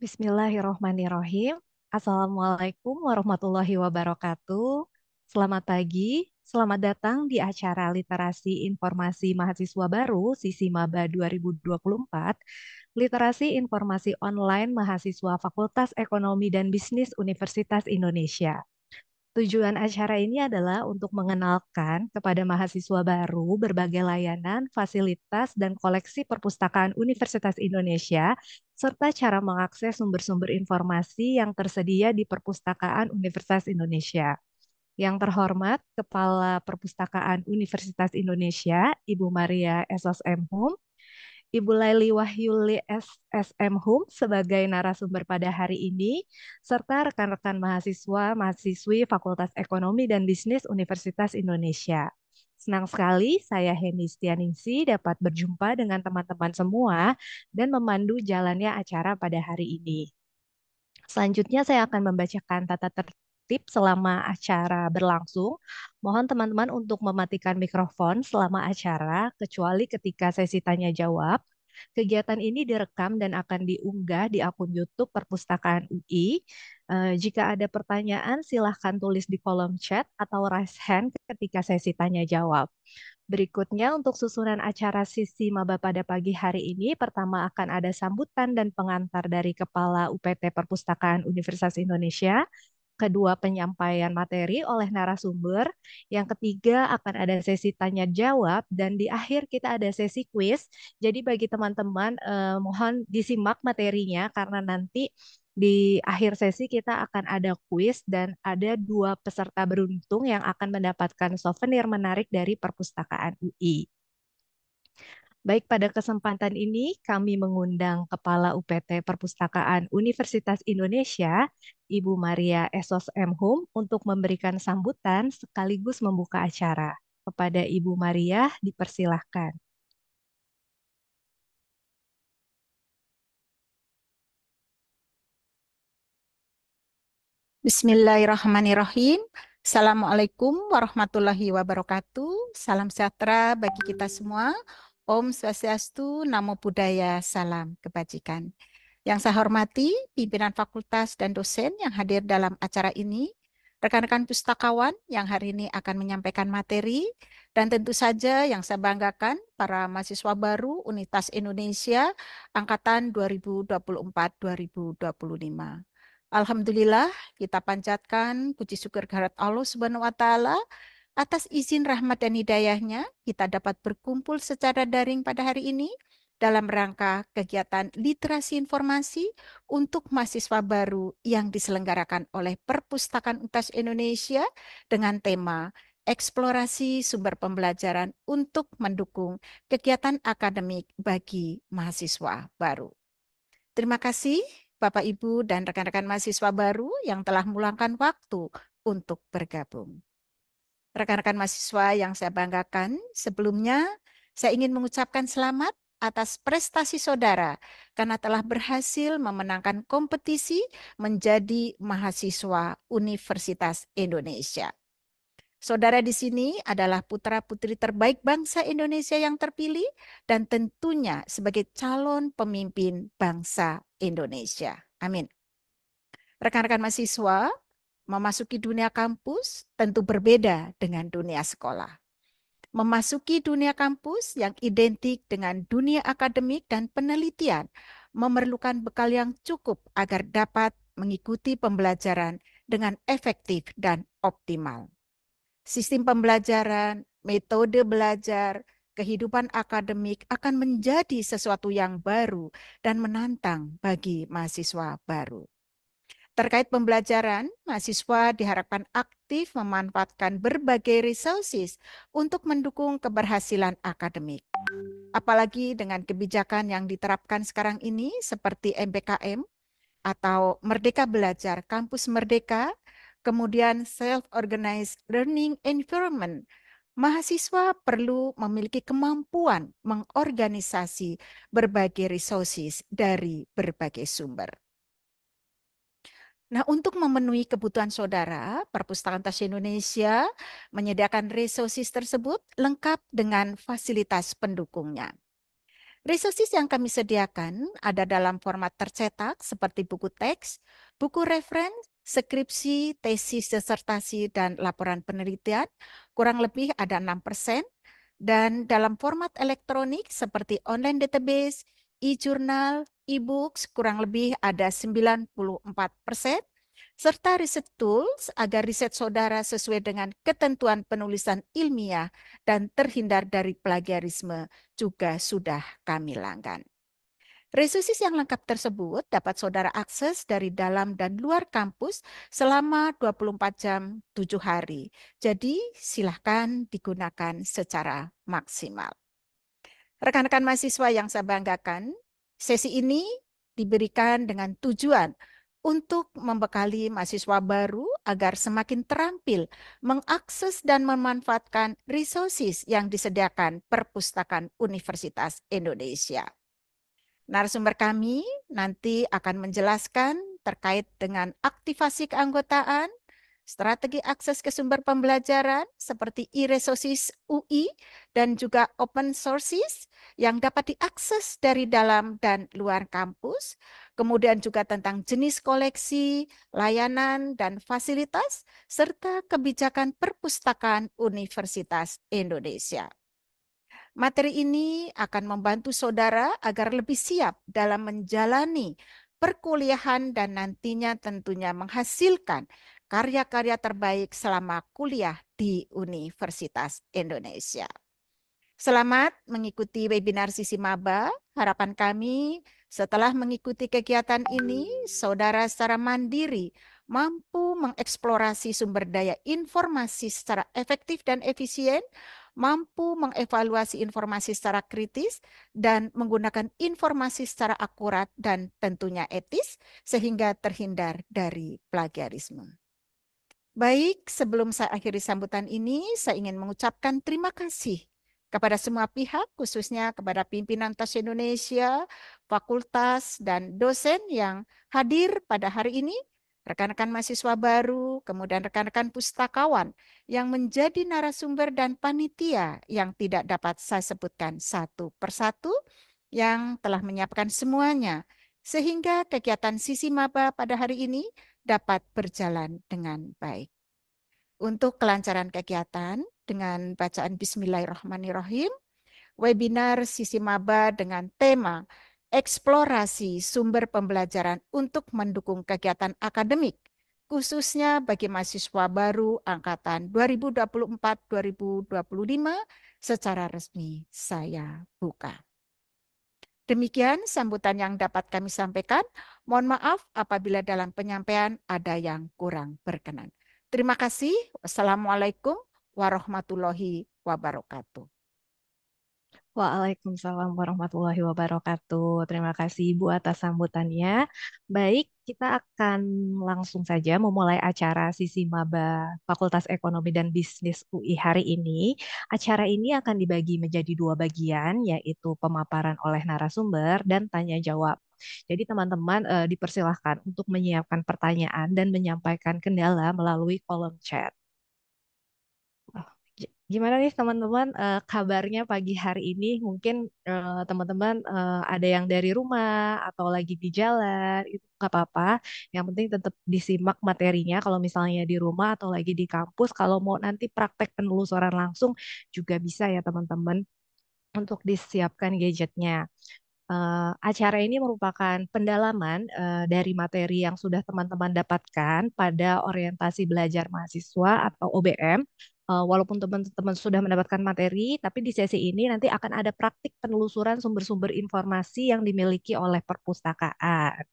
Bismillahirrohmanirrohim. Assalamualaikum warahmatullahi wabarakatuh. Selamat pagi, selamat datang di acara Literasi Informasi Mahasiswa Baru Sisi Maba 2024. Literasi Informasi Online Mahasiswa Fakultas Ekonomi dan Bisnis Universitas Indonesia. Tujuan acara ini adalah untuk mengenalkan kepada mahasiswa baru berbagai layanan, fasilitas, dan koleksi perpustakaan Universitas Indonesia, serta cara mengakses sumber-sumber informasi yang tersedia di perpustakaan Universitas Indonesia. Yang terhormat, Kepala Perpustakaan Universitas Indonesia, Ibu Maria Esos M. Hum, Ibu Laili Wahyuli SSM Hum sebagai narasumber pada hari ini, serta rekan-rekan mahasiswa, mahasiswi Fakultas Ekonomi dan Bisnis Universitas Indonesia. Senang sekali saya Heni Stianingsi dapat berjumpa dengan teman-teman semua dan memandu jalannya acara pada hari ini. Selanjutnya saya akan membacakan tata tertib selama acara berlangsung. Mohon teman-teman untuk mematikan mikrofon selama acara, kecuali ketika sesi tanya jawab. Kegiatan ini direkam dan akan diunggah di akun YouTube Perpustakaan UI. Jika ada pertanyaan, silahkan tulis di kolom chat atau raise hand ketika sesi tanya jawab. Berikutnya untuk susunan acara sisi maba pada pagi hari ini, pertama akan ada sambutan dan pengantar dari Kepala UPT Perpustakaan Universitas Indonesia, kedua penyampaian materi oleh narasumber, yang ketiga akan ada sesi tanya jawab, dan di akhir kita ada sesi kuis. Jadi bagi teman-teman mohon disimak materinya karena nanti di akhir sesi kita akan ada kuis dan ada dua peserta beruntung yang akan mendapatkan souvenir menarik dari Perpustakaan UI. Baik, pada kesempatan ini kami mengundang Kepala UPT Perpustakaan Universitas Indonesia, Ibu Maria Esos M. Hum, untuk memberikan sambutan sekaligus membuka acara. Kepada Ibu Maria, dipersilahkan. Bismillahirrahmanirrahim. Assalamualaikum warahmatullahi wabarakatuh. Salam sejahtera bagi kita semua. Om Swastiastu, Namo Buddhaya, salam kebajikan. Yang saya hormati pimpinan fakultas dan dosen yang hadir dalam acara ini, rekan-rekan pustakawan yang hari ini akan menyampaikan materi, dan tentu saja yang saya banggakan para mahasiswa baru Universitas Indonesia angkatan 2024-2025. Alhamdulillah, kita panjatkan puji syukur kehadirat Allah Subhanahu wa Ta'ala atas izin rahmat dan hidayahnya kita dapat berkumpul secara daring pada hari ini dalam rangka kegiatan literasi informasi untuk mahasiswa baru yang diselenggarakan oleh Perpustakaan Universitas Indonesia dengan tema eksplorasi sumber pembelajaran untuk mendukung kegiatan akademik bagi mahasiswa baru. Terima kasih Bapak, Ibu, dan rekan-rekan mahasiswa baru yang telah meluangkan waktu untuk bergabung. Rekan-rekan mahasiswa yang saya banggakan, sebelumnya saya ingin mengucapkan selamat atas prestasi saudara karena telah berhasil memenangkan kompetisi menjadi mahasiswa Universitas Indonesia. Saudara di sini adalah putra-putri terbaik bangsa Indonesia yang terpilih dan tentunya sebagai calon pemimpin bangsa Indonesia. Amin. Rekan-rekan mahasiswa, memasuki dunia kampus tentu berbeda dengan dunia sekolah. Memasuki dunia kampus yang identik dengan dunia akademik dan penelitian memerlukan bekal yang cukup agar dapat mengikuti pembelajaran dengan efektif dan optimal. Sistem pembelajaran, metode belajar, kehidupan akademik akan menjadi sesuatu yang baru dan menantang bagi mahasiswa baru. Terkait pembelajaran, mahasiswa diharapkan aktif memanfaatkan berbagai resources untuk mendukung keberhasilan akademik. Apalagi dengan kebijakan yang diterapkan sekarang ini seperti MBKM atau Merdeka Belajar Kampus Merdeka, kemudian self-organized learning environment. Mahasiswa perlu memiliki kemampuan mengorganisasi berbagai resources dari berbagai sumber. Nah, untuk memenuhi kebutuhan saudara, Perpustakaan Tas Indonesia menyediakan resources tersebut lengkap dengan fasilitas pendukungnya. Resources yang kami sediakan ada dalam format tercetak seperti buku teks, buku referensi, skripsi, tesis, disertasi, dan laporan penelitian, kurang lebih ada 6%, dan dalam format elektronik seperti online database, e-journal, e-books, kurang lebih ada 94%, serta riset tools agar riset saudara sesuai dengan ketentuan penulisan ilmiah dan terhindar dari plagiarisme juga sudah kami langgan. Resources yang lengkap tersebut dapat saudara akses dari dalam dan luar kampus selama 24 jam 7 hari. Jadi silahkan digunakan secara maksimal. Rekan-rekan mahasiswa yang saya banggakan, sesi ini diberikan dengan tujuan untuk membekali mahasiswa baru agar semakin terampil mengakses dan memanfaatkan resources yang disediakan Perpustakaan Universitas Indonesia. Narasumber kami nanti akan menjelaskan terkait dengan aktivasi keanggotaan, strategi akses ke sumber pembelajaran seperti e-resources UI dan juga open sources yang dapat diakses dari dalam dan luar kampus, kemudian juga tentang jenis koleksi, layanan, dan fasilitas, serta kebijakan perpustakaan Universitas Indonesia. Materi ini akan membantu saudara agar lebih siap dalam menjalani perkuliahan dan nantinya tentunya menghasilkan karya-karya terbaik selama kuliah di Universitas Indonesia. Selamat mengikuti webinar Sisi Maba. Harapan kami setelah mengikuti kegiatan ini, saudara secara mandiri mampu mengeksplorasi sumber daya informasi secara efektif dan efisien, mampu mengevaluasi informasi secara kritis, dan menggunakan informasi secara akurat dan tentunya etis, sehingga terhindar dari plagiarisme. Baik, sebelum saya akhiri sambutan ini, saya ingin mengucapkan terima kasih kepada semua pihak, khususnya kepada pimpinan TAS Indonesia, fakultas, dan dosen yang hadir pada hari ini, rekan-rekan mahasiswa baru, kemudian rekan-rekan pustakawan yang menjadi narasumber dan panitia yang tidak dapat saya sebutkan satu persatu, yang telah menyiapkan semuanya, sehingga kegiatan Sisi Maba pada hari ini dapat berjalan dengan baik. Untuk kelancaran kegiatan, dengan bacaan Bismillahirrahmanirrahim, webinar Sisi Maba dengan tema eksplorasi sumber pembelajaran untuk mendukung kegiatan akademik, khususnya bagi mahasiswa baru angkatan 2024-2025 secara resmi saya buka. Demikian sambutan yang dapat kami sampaikan. Mohon maaf apabila dalam penyampaian ada yang kurang berkenan. Terima kasih. Wassalamualaikum warahmatullahi wabarakatuh. Waalaikumsalam warahmatullahi wabarakatuh. Terima kasih Ibu atas sambutannya. Baik, kita akan langsung saja memulai acara Sisi Maba Fakultas Ekonomi dan Bisnis UI hari ini. Acara ini akan dibagi menjadi dua bagian, yaitu pemaparan oleh narasumber dan tanya jawab. Jadi teman-teman dipersilahkan untuk menyiapkan pertanyaan dan menyampaikan kendala melalui kolom chat. Gimana nih teman-teman kabarnya pagi hari ini? Mungkin teman-teman ada yang dari rumah atau lagi di jalan, itu nggak apa-apa. Yang penting tetap disimak materinya kalau misalnya di rumah atau lagi di kampus. Kalau mau nanti praktek penelusuran langsung juga bisa ya teman-teman untuk disiapkan gadgetnya. Acara ini merupakan pendalaman dari materi yang sudah teman-teman dapatkan pada orientasi belajar mahasiswa atau OBM. Walaupun teman-teman sudah mendapatkan materi, tapi di sesi ini nanti akan ada praktik penelusuran sumber-sumber informasi yang dimiliki oleh perpustakaan.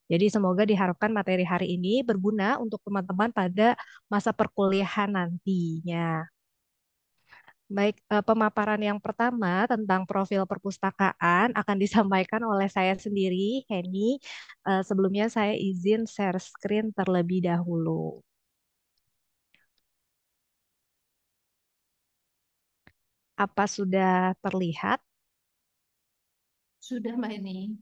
Jadi semoga diharapkan materi hari ini berguna untuk teman-teman pada masa perkuliahan nantinya. Baik, pemaparan yang pertama tentang profil perpustakaan akan disampaikan oleh saya sendiri, Henny. Sebelumnya saya izin share screen terlebih dahulu. Apa sudah terlihat? Sudah, Mbak ini.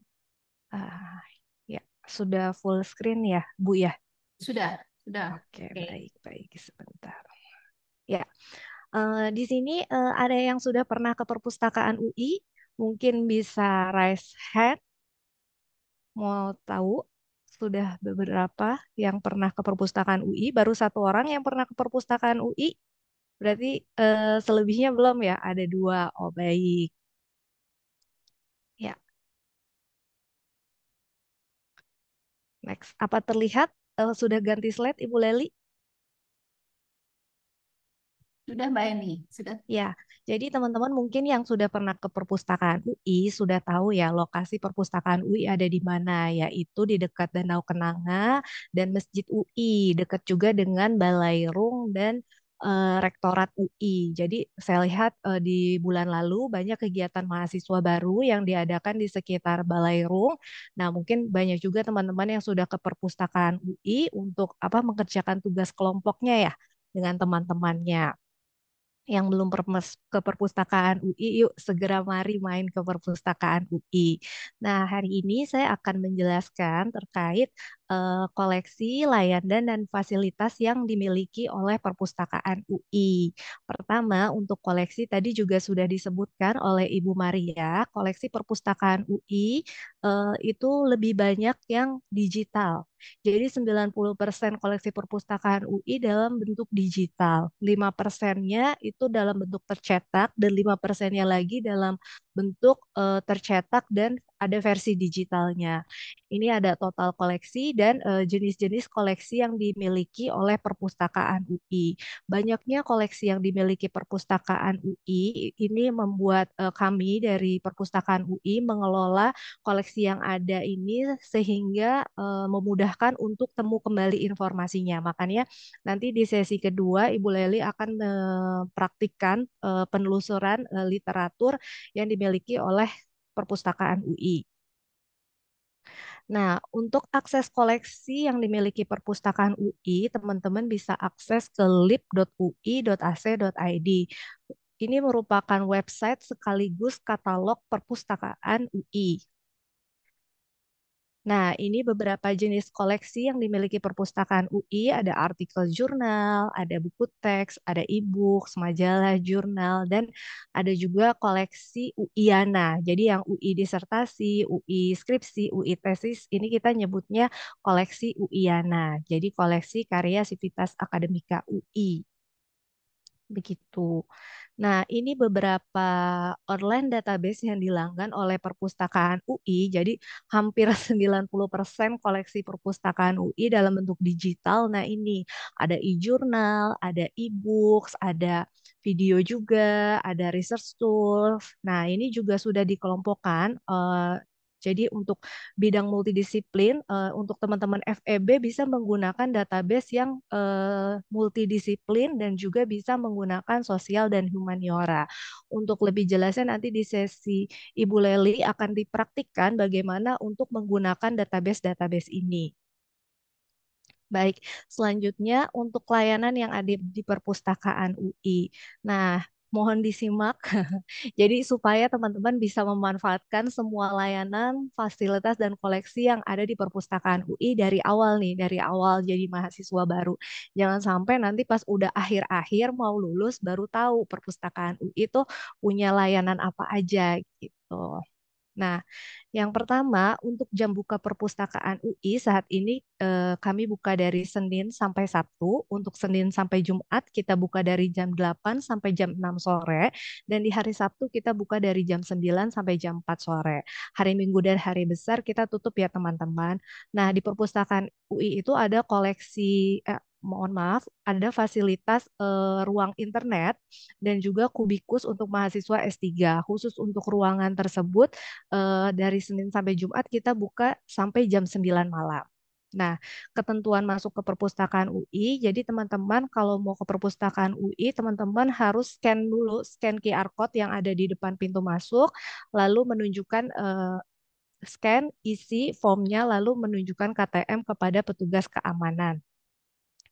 Ah, ya, sudah full screen ya, Bu ya? Sudah. Oke, Oke. baik, sebentar. Ya, di sini ada yang sudah pernah ke perpustakaan UI? Mungkin bisa raise hand, mau tahu sudah beberapa yang pernah ke perpustakaan UI, baru satu orang yang pernah ke perpustakaan UI, berarti selebihnya belum ya, ada dua. Oh baik, ya next. Apa terlihat sudah ganti slide Ibu Leli? Sudah Mbak Eni, sudah. Ya, jadi teman-teman mungkin yang sudah pernah ke perpustakaan UI sudah tahu ya lokasi perpustakaan UI ada di mana, yaitu di dekat Danau Kenanga dan Masjid UI, dekat juga dengan Balairung dan Rektorat UI. Jadi saya lihat di bulan lalu banyak kegiatan mahasiswa baru yang diadakan di sekitar Balairung. Nah, mungkin banyak juga teman-teman yang sudah ke perpustakaan UI untuk apa mengerjakan tugas kelompoknya ya dengan teman-temannya yang belum ke perpustakaan UI, yuk segera mari main ke perpustakaan UI. Nah, hari ini saya akan menjelaskan terkait koleksi, layanan, dan fasilitas yang dimiliki oleh perpustakaan UI. Pertama, untuk koleksi tadi juga sudah disebutkan oleh Ibu Maria, koleksi perpustakaan UI itu lebih banyak yang digital. Jadi 90% koleksi perpustakaan UI dalam bentuk digital. 5%-nya itu dalam bentuk tercetak dan 5%-nya lagi dalam bentuk tercetak dan ada versi digitalnya. Ini ada total koleksi dan jenis-jenis koleksi yang dimiliki oleh perpustakaan UI. Banyaknya koleksi yang dimiliki perpustakaan UI ini membuat kami dari perpustakaan UI mengelola koleksi yang ada ini sehingga memudahkan untuk temu kembali informasinya. Makanya nanti di sesi kedua Ibu Leli akan mempraktikkan penelusuran literatur yang dimiliki oleh perpustakaan UI. Nah, untuk akses koleksi yang dimiliki perpustakaan UI, teman-teman bisa akses ke lib.ui.ac.id. Ini merupakan website sekaligus katalog perpustakaan UI. Nah, ini beberapa jenis koleksi yang dimiliki perpustakaan UI, ada artikel jurnal, ada buku teks, ada e-book, majalah, jurnal, dan ada juga koleksi UIana. Jadi yang UI disertasi, UI skripsi, UI tesis, ini kita nyebutnya koleksi UIana. Jadi koleksi karya sivitas akademika UI. Begitu. Nah, ini beberapa online database yang dilanggan oleh perpustakaan UI. Jadi, hampir 90% koleksi perpustakaan UI dalam bentuk digital. Nah, ini ada e-jurnal, ada e-books, ada video juga, ada research tools. Nah, ini juga sudah dikelompokkan. Jadi untuk bidang multidisiplin, untuk teman-teman FEB bisa menggunakan database yang multidisiplin dan juga bisa menggunakan sosial dan humaniora. Untuk lebih jelasnya nanti di sesi Ibu Leli akan dipraktikkan bagaimana untuk menggunakan database-database ini. Baik, selanjutnya untuk layanan yang ada di perpustakaan UI. Nah, mohon disimak. Jadi supaya teman-teman bisa memanfaatkan semua layanan, fasilitas, dan koleksi yang ada di perpustakaan UI dari awal nih, dari awal jadi mahasiswa baru. Jangan sampai nanti pas udah akhir-akhir mau lulus baru tahu perpustakaan UI itu punya layanan apa aja gitu. Nah, yang pertama, untuk jam buka perpustakaan UI saat ini kami buka dari Senin sampai Sabtu. Untuk Senin sampai Jumat kita buka dari jam 8 sampai jam 6 sore. Dan di hari Sabtu kita buka dari jam 9 sampai jam 4 sore. Hari Minggu dan hari besar kita tutup ya teman-teman. Nah, di perpustakaan UI itu ada koleksi, mohon maaf, ada fasilitas ruang internet dan juga kubikus untuk mahasiswa S3. Khusus untuk ruangan tersebut dari Senin sampai Jumat kita buka sampai jam 9 malam. Nah, ketentuan masuk ke perpustakaan UI, jadi teman-teman kalau mau ke perpustakaan UI, teman-teman harus scan dulu, scan QR code yang ada di depan pintu masuk, lalu menunjukkan scan, isi formnya, lalu menunjukkan KTM kepada petugas keamanan.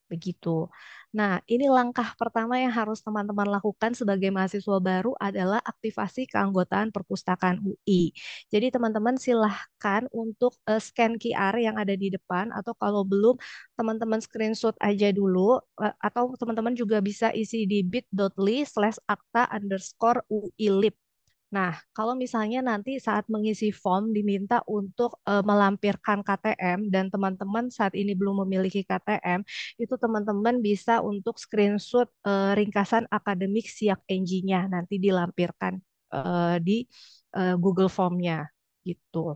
Begitu. Nah, ini langkah pertama yang harus teman-teman lakukan sebagai mahasiswa baru adalah aktivasi keanggotaan perpustakaan UI. Jadi teman-teman silahkan untuk scan QR yang ada di depan atau kalau belum teman-teman screenshot aja dulu atau teman-teman juga bisa isi di bit.ly/akta_UI_lib. Nah, kalau misalnya nanti saat mengisi form diminta untuk melampirkan KTM dan teman-teman saat ini belum memiliki KTM, itu teman-teman bisa untuk screenshot ringkasan akademik SIAK NG-nya nanti dilampirkan di Google Form-nya gitu.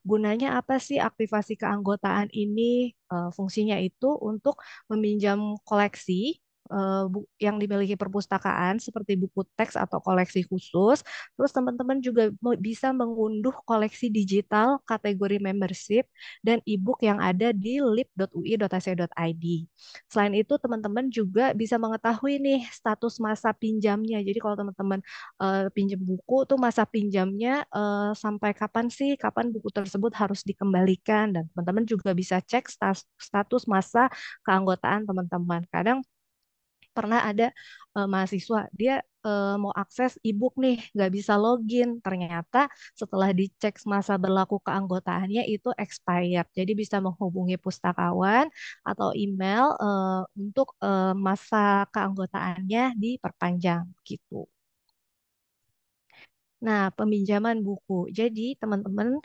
Gunanya apa sih aktivasi keanggotaan ini? Fungsinya itu untuk meminjam koleksi yang dimiliki perpustakaan seperti buku teks atau koleksi khusus. Terus teman-teman juga bisa mengunduh koleksi digital kategori membership dan e-book yang ada di lib.ui.ac.id. Selain itu, teman-teman juga bisa mengetahui nih status masa pinjamnya. Jadi kalau teman-teman pinjam buku tuh masa pinjamnya sampai kapan sih, kapan buku tersebut harus dikembalikan dan teman-teman juga bisa cek status masa keanggotaan teman-teman. Kadang pernah ada mahasiswa dia mau akses e-book nih, nggak bisa login. Ternyata setelah dicek masa berlaku keanggotaannya itu expired. Jadi bisa menghubungi pustakawan atau email untuk masa keanggotaannya diperpanjang gitu. Nah, peminjaman buku. Jadi, teman-teman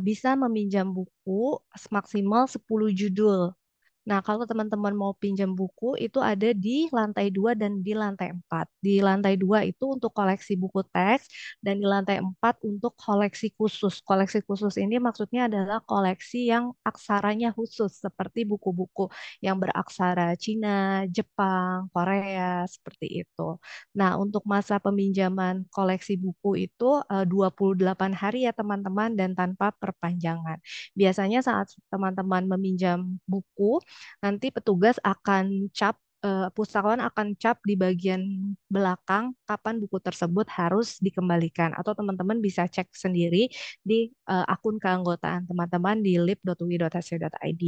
bisa meminjam buku maksimal 10 judul. Nah, kalau teman-teman mau pinjam buku, itu ada di lantai 2 dan di lantai 4. Di lantai 2 itu untuk koleksi buku teks, dan di lantai 4 untuk koleksi khusus. Koleksi khusus ini maksudnya adalah koleksi yang aksaranya khusus, seperti buku-buku yang beraksara Cina, Jepang, Korea, seperti itu. Nah, untuk masa peminjaman koleksi buku itu 28 hari ya teman-teman, dan tanpa perpanjangan. Biasanya saat teman-teman meminjam buku, nanti petugas akan cap, pustakawan akan cap di bagian belakang kapan buku tersebut harus dikembalikan. Atau teman-teman bisa cek sendiri di akun keanggotaan teman-teman di lib.ui.ac.id.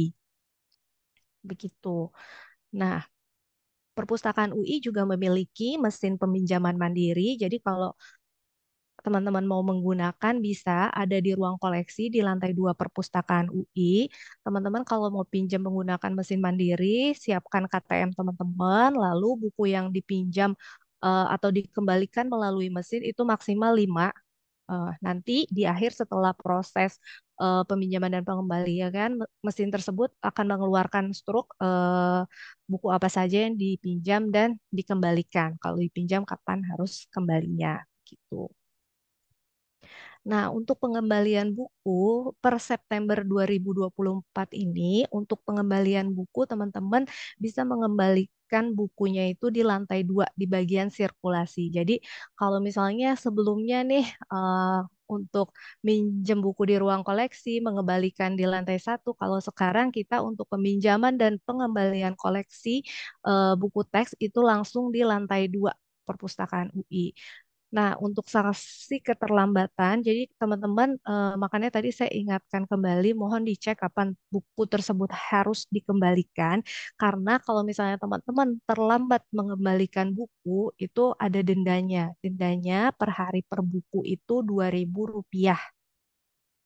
Begitu. Nah, perpustakaan UI juga memiliki mesin peminjaman mandiri. Jadi kalau teman-teman mau menggunakan bisa ada di ruang koleksi di lantai 2 perpustakaan UI. Teman-teman kalau mau pinjam menggunakan mesin mandiri, siapkan KTM teman-teman, lalu buku yang dipinjam atau dikembalikan melalui mesin itu maksimal 5. Nanti di akhir setelah proses peminjaman dan pengembalian, mesin tersebut akan mengeluarkan struk buku apa saja yang dipinjam dan dikembalikan. Kalau dipinjam kapan harus kembalinya gitu. Nah, untuk pengembalian buku per September 2024 ini, untuk pengembalian buku teman-teman bisa mengembalikan bukunya itu di lantai 2 di bagian sirkulasi. Jadi kalau misalnya sebelumnya nih untuk minjem buku di ruang koleksi, mengembalikan di lantai 1, kalau sekarang kita untuk peminjaman dan pengembalian koleksi buku teks itu langsung di lantai 2 perpustakaan UI. Nah, untuk sanksi keterlambatan, jadi teman-teman, makanya tadi saya ingatkan kembali, mohon dicek kapan buku tersebut harus dikembalikan, karena kalau misalnya teman-teman terlambat mengembalikan buku, itu ada dendanya. Dendanya per hari per buku itu Rp2.000.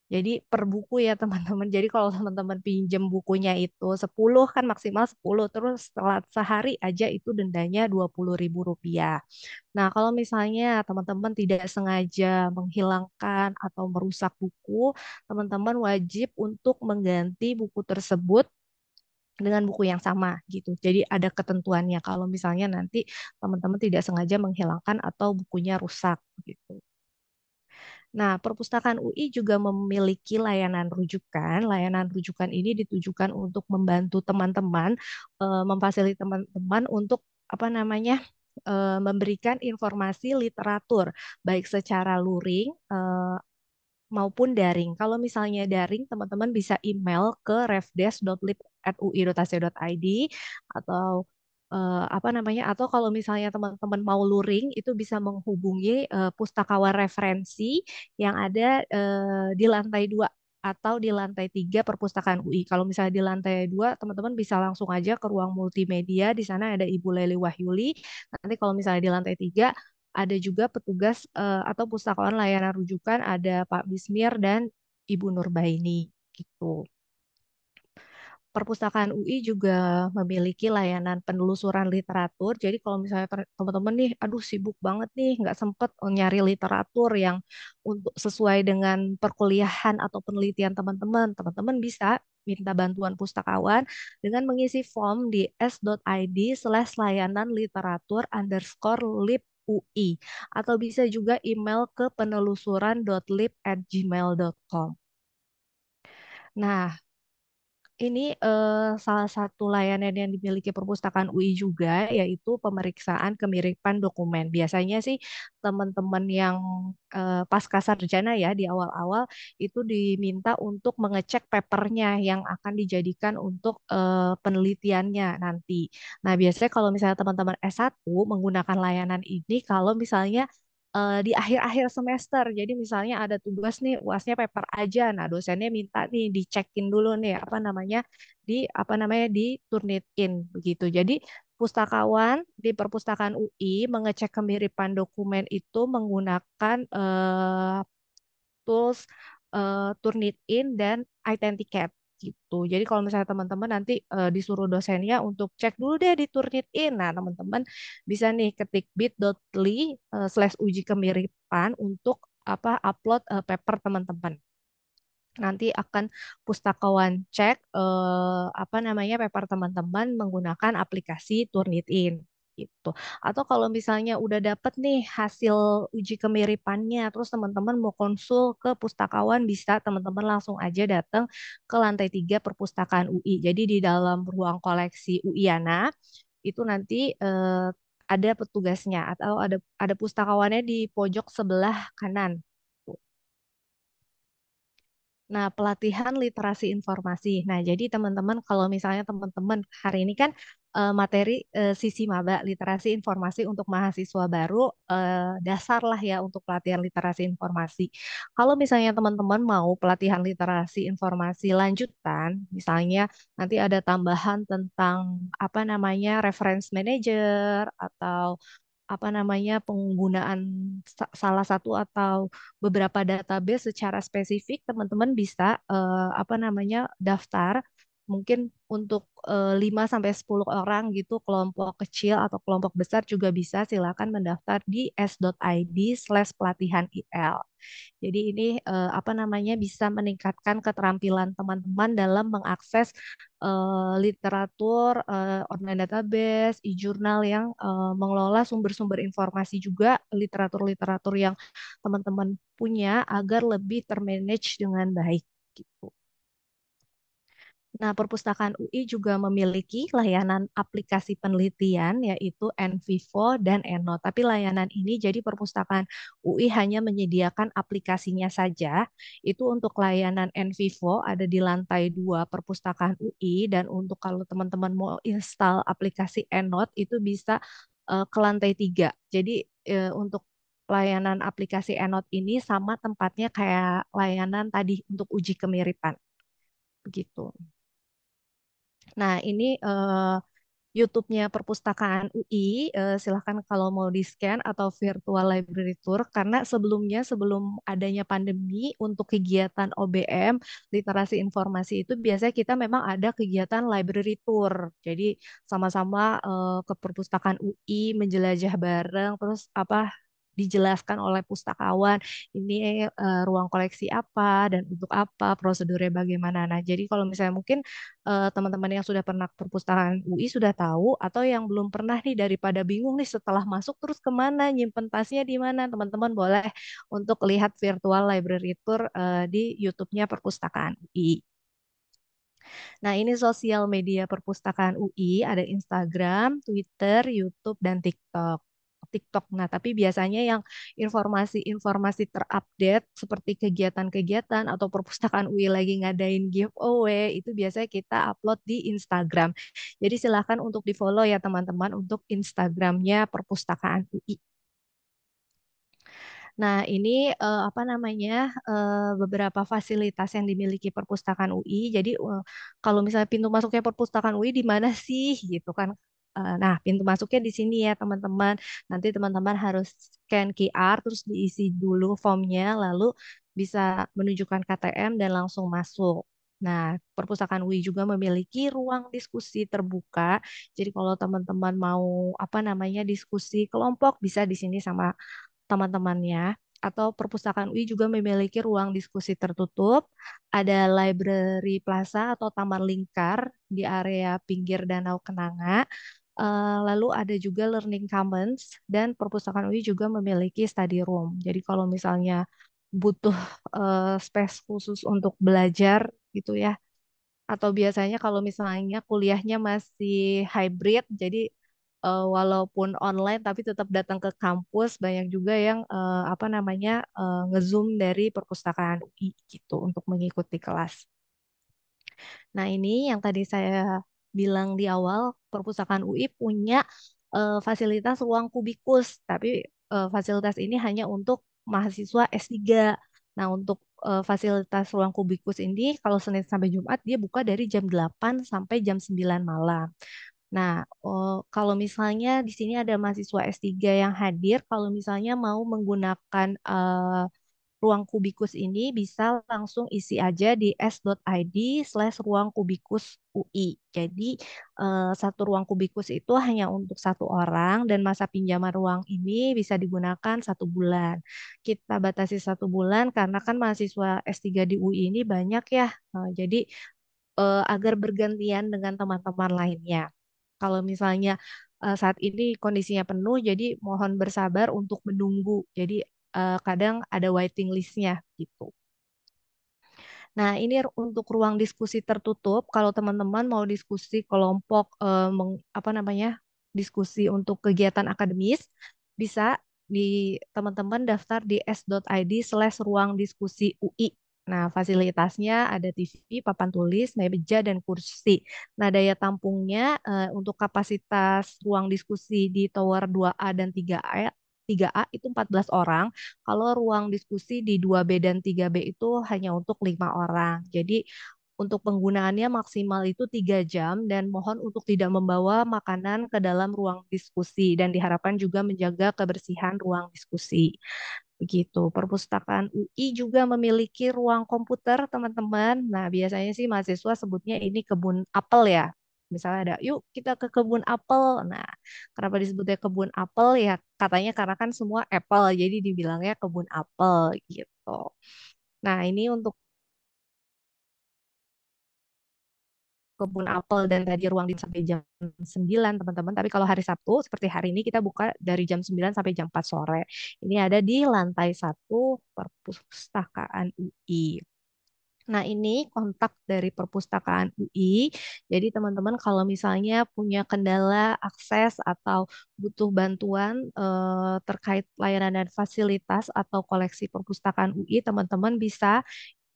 Jadi per buku ya teman-teman. Jadi kalau teman-teman pinjem bukunya itu 10 kan maksimal 10. Terus setelah sehari aja itu dendanya Rp20.000. Nah, kalau misalnya teman-teman tidak sengaja menghilangkan atau merusak buku, teman-teman wajib untuk mengganti buku tersebut dengan buku yang sama gitu. Jadi ada ketentuannya kalau misalnya nanti teman-teman tidak sengaja menghilangkan atau bukunya rusak gitu. Nah, perpustakaan UI juga memiliki layanan rujukan. Layanan rujukan ini ditujukan untuk membantu teman-teman, memfasilitasi teman-teman untuk apa namanya, memberikan informasi literatur, baik secara luring maupun daring. Kalau misalnya daring, teman-teman bisa email ke refdes.lib@ui.ac.id atau apa namanya? Atau kalau misalnya teman-teman mau luring, itu bisa menghubungi pustakawan referensi yang ada di lantai 2 atau di lantai 3 perpustakaan UI. Kalau misalnya di lantai 2, teman-teman bisa langsung aja ke ruang multimedia. Di sana ada Ibu Leli Wahyuli. Nanti kalau misalnya di lantai 3, ada juga petugas atau pustakawan layanan rujukan, ada Pak Bismir dan Ibu Nurbaini gitu. perpustakaan UI juga memiliki layanan penelusuran literatur. Jadi kalau misalnya teman-teman nih, aduh sibuk banget nih, nggak sempet nyari literatur yang untuk sesuai dengan perkuliahan atau penelitian teman-teman, teman-teman bisa minta bantuan pustakawan dengan mengisi form di s.id/layanan literatur underscore lib UI atau bisa juga email ke penelusuran.lib@gmail.com. Nah, ini salah satu layanan yang dimiliki perpustakaan UI juga, yaitu pemeriksaan kemiripan dokumen. Biasanya sih teman-teman yang pasca sarjana ya di awal-awal itu diminta untuk mengecek papernya yang akan dijadikan untuk penelitiannya nanti. Nah, biasanya kalau misalnya teman-teman S1 menggunakan layanan ini, kalau misalnya di akhir-akhir semester. Jadi misalnya ada tugas nih, UASnya paper aja. Nah, dosennya minta nih dicekin dulu nih apa namanya di Turnitin begitu. Jadi pustakawan di perpustakaan UI mengecek kemiripan dokumen itu menggunakan tools Turnitin dan Authenticate gitu. Jadi kalau misalnya teman-teman nanti disuruh dosennya untuk cek dulu deh di Turnitin. Nah, teman-teman bisa nih ketik bit.ly/uji kemiripan untuk apa upload paper teman-teman. Nanti akan pustakawan cek apa namanya paper teman-teman menggunakan aplikasi Turnitin gitu. Atau kalau misalnya udah dapet nih hasil uji kemiripannya, terus teman-teman mau konsul ke pustakawan bisa teman-teman langsung aja datang ke lantai 3 perpustakaan UI. Jadi di dalam ruang koleksi UIANA itu nanti ada petugasnya atau ada pustakawannya di pojok sebelah kanan. Nah, pelatihan literasi informasi. Nah, jadi teman-teman kalau misalnya teman-teman hari ini kan materi sisi maba literasi informasi untuk mahasiswa baru dasar lah ya untuk pelatihan literasi informasi. Kalau misalnya teman-teman mau pelatihan literasi informasi lanjutan, misalnya nanti ada tambahan tentang apa namanya reference manager atau apa namanya penggunaan salah satu atau beberapa database secara spesifik, teman-teman bisa apa namanya daftar mungkin untuk 5 sampai 10 orang gitu, kelompok kecil atau kelompok besar juga bisa silakan mendaftar di s.id/pelatihan IL. Jadi ini apa namanya bisa meningkatkan keterampilan teman-teman dalam mengakses literatur, online database, e-jurnal yang mengelola sumber-sumber informasi juga literatur-literatur yang teman-teman punya agar lebih termanage dengan baik gitu. Nah, perpustakaan UI juga memiliki layanan aplikasi penelitian yaitu nVivo dan EndNote. Tapi layanan ini jadi perpustakaan UI hanya menyediakan aplikasinya saja. Itu untuk layanan nVivo ada di lantai 2 perpustakaan UI dan untuk kalau teman-teman mau install aplikasi EndNote itu bisa ke lantai 3. Jadi untuk layanan aplikasi EndNote ini sama tempatnya kayak layanan tadi untuk uji kemiripan. Begitu. Nah, ini YouTube-nya Perpustakaan UI, silahkan kalau mau di-scan atau virtual library tour, karena sebelum adanya pandemi, untuk kegiatan OBM, literasi informasi itu biasanya kita memang ada kegiatan library tour. Jadi sama-sama ke Perpustakaan UI, menjelajah bareng, terus apa dijelaskan oleh pustakawan ini ruang koleksi apa dan untuk apa prosedurnya bagaimana. Nah, jadi kalau misalnya mungkin teman-teman yang sudah pernah ke perpustakaan UI sudah tahu atau yang belum pernah nih daripada bingung nih setelah masuk terus kemana nyimpen tasnya di mana teman-teman boleh untuk lihat virtual library tour di YouTube-nya perpustakaan UI. Nah, ini sosial media perpustakaan UI, ada Instagram, Twitter, YouTube, dan TikTok. TikTok. Nah, tapi biasanya yang informasi-informasi terupdate seperti kegiatan-kegiatan atau perpustakaan UI lagi ngadain giveaway, itu biasanya kita upload di Instagram. Jadi silahkan untuk di-follow ya teman-teman untuk Instagramnya perpustakaan UI. Nah, ini apa namanya beberapa fasilitas yang dimiliki perpustakaan UI. Jadi kalau misalnya pintu masuknya perpustakaan UI di mana sih gitu kan? Nah, pintu masuknya di sini ya teman-teman. Nanti teman-teman harus scan QR terus diisi dulu formnya, lalu bisa menunjukkan KTM dan langsung masuk. Nah, perpustakaan UI juga memiliki ruang diskusi terbuka. Jadi kalau teman-teman mau apa namanya diskusi kelompok bisa di sini sama teman-temannya. Atau perpustakaan UI juga memiliki ruang diskusi tertutup. Ada library plaza atau taman lingkar di area pinggir Danau Kenanga. Lalu ada juga Learning Commons dan perpustakaan UI juga memiliki study room. Jadi kalau misalnya butuh space khusus untuk belajar gitu ya, atau biasanya kalau misalnya kuliahnya masih hybrid, jadi walaupun online tapi tetap datang ke kampus, banyak juga yang apa namanya nge-zoom dari perpustakaan UI gitu untuk mengikuti kelas. Nah, ini yang tadi saya bilang di awal, perpustakaan UI punya fasilitas ruang kubikus, tapi fasilitas ini hanya untuk mahasiswa S3. Nah, untuk fasilitas ruang kubikus ini kalau Senin sampai Jumat dia buka dari jam 8 sampai jam 9 malam. Nah, kalau misalnya di sini ada mahasiswa S3 yang hadir, kalau misalnya mau menggunakan ruang kubikus ini bisa langsung isi aja di s.id/ruang kubikus UI. Jadi satu ruang kubikus itu hanya untuk satu orang dan masa pinjaman ruang ini bisa digunakan 1 bulan. Kita batasi 1 bulan karena kan mahasiswa S3 di UI ini banyak ya. Jadi agar bergantian dengan teman-teman lainnya. Kalau misalnya saat ini kondisinya penuh, jadi mohon bersabar untuk menunggu. Jadi kadang ada waiting listnya gitu. Nah, ini untuk ruang diskusi tertutup. Kalau teman-teman mau diskusi kelompok, apa namanya, diskusi untuk kegiatan akademis, bisa di teman-teman daftar di s.id/ruang diskusi UI. Nah, fasilitasnya ada TV, papan tulis, meja, dan kursi. Nah, daya tampungnya untuk kapasitas ruang diskusi di tower 2A dan 3A itu 14 orang. Kalau ruang diskusi di 2B dan 3B itu hanya untuk 5 orang. Jadi untuk penggunaannya maksimal itu 3 jam dan mohon untuk tidak membawa makanan ke dalam ruang diskusi dan diharapkan juga menjaga kebersihan ruang diskusi. Begitu. Perpustakaan UI juga memiliki ruang komputer, teman-teman. Nah, biasanya sih mahasiswa sebutnya ini kebun apel ya. Misalnya ada, yuk kita ke kebun apel. Nah, kenapa disebutnya kebun apel ya? Katanya karena kan semua apple, jadi dibilangnya kebun apel gitu. Nah, ini untuk kebun apel dan tadi ruang di sampai jam 9 teman-teman. Tapi kalau hari Sabtu seperti hari ini kita buka dari jam 9 sampai jam 4 sore. Ini ada di lantai 1 perpustakaan UI. Nah, ini kontak dari perpustakaan UI. Jadi, teman-teman kalau misalnya punya kendala akses atau butuh bantuan terkait layanan dan fasilitas atau koleksi perpustakaan UI, teman-teman bisa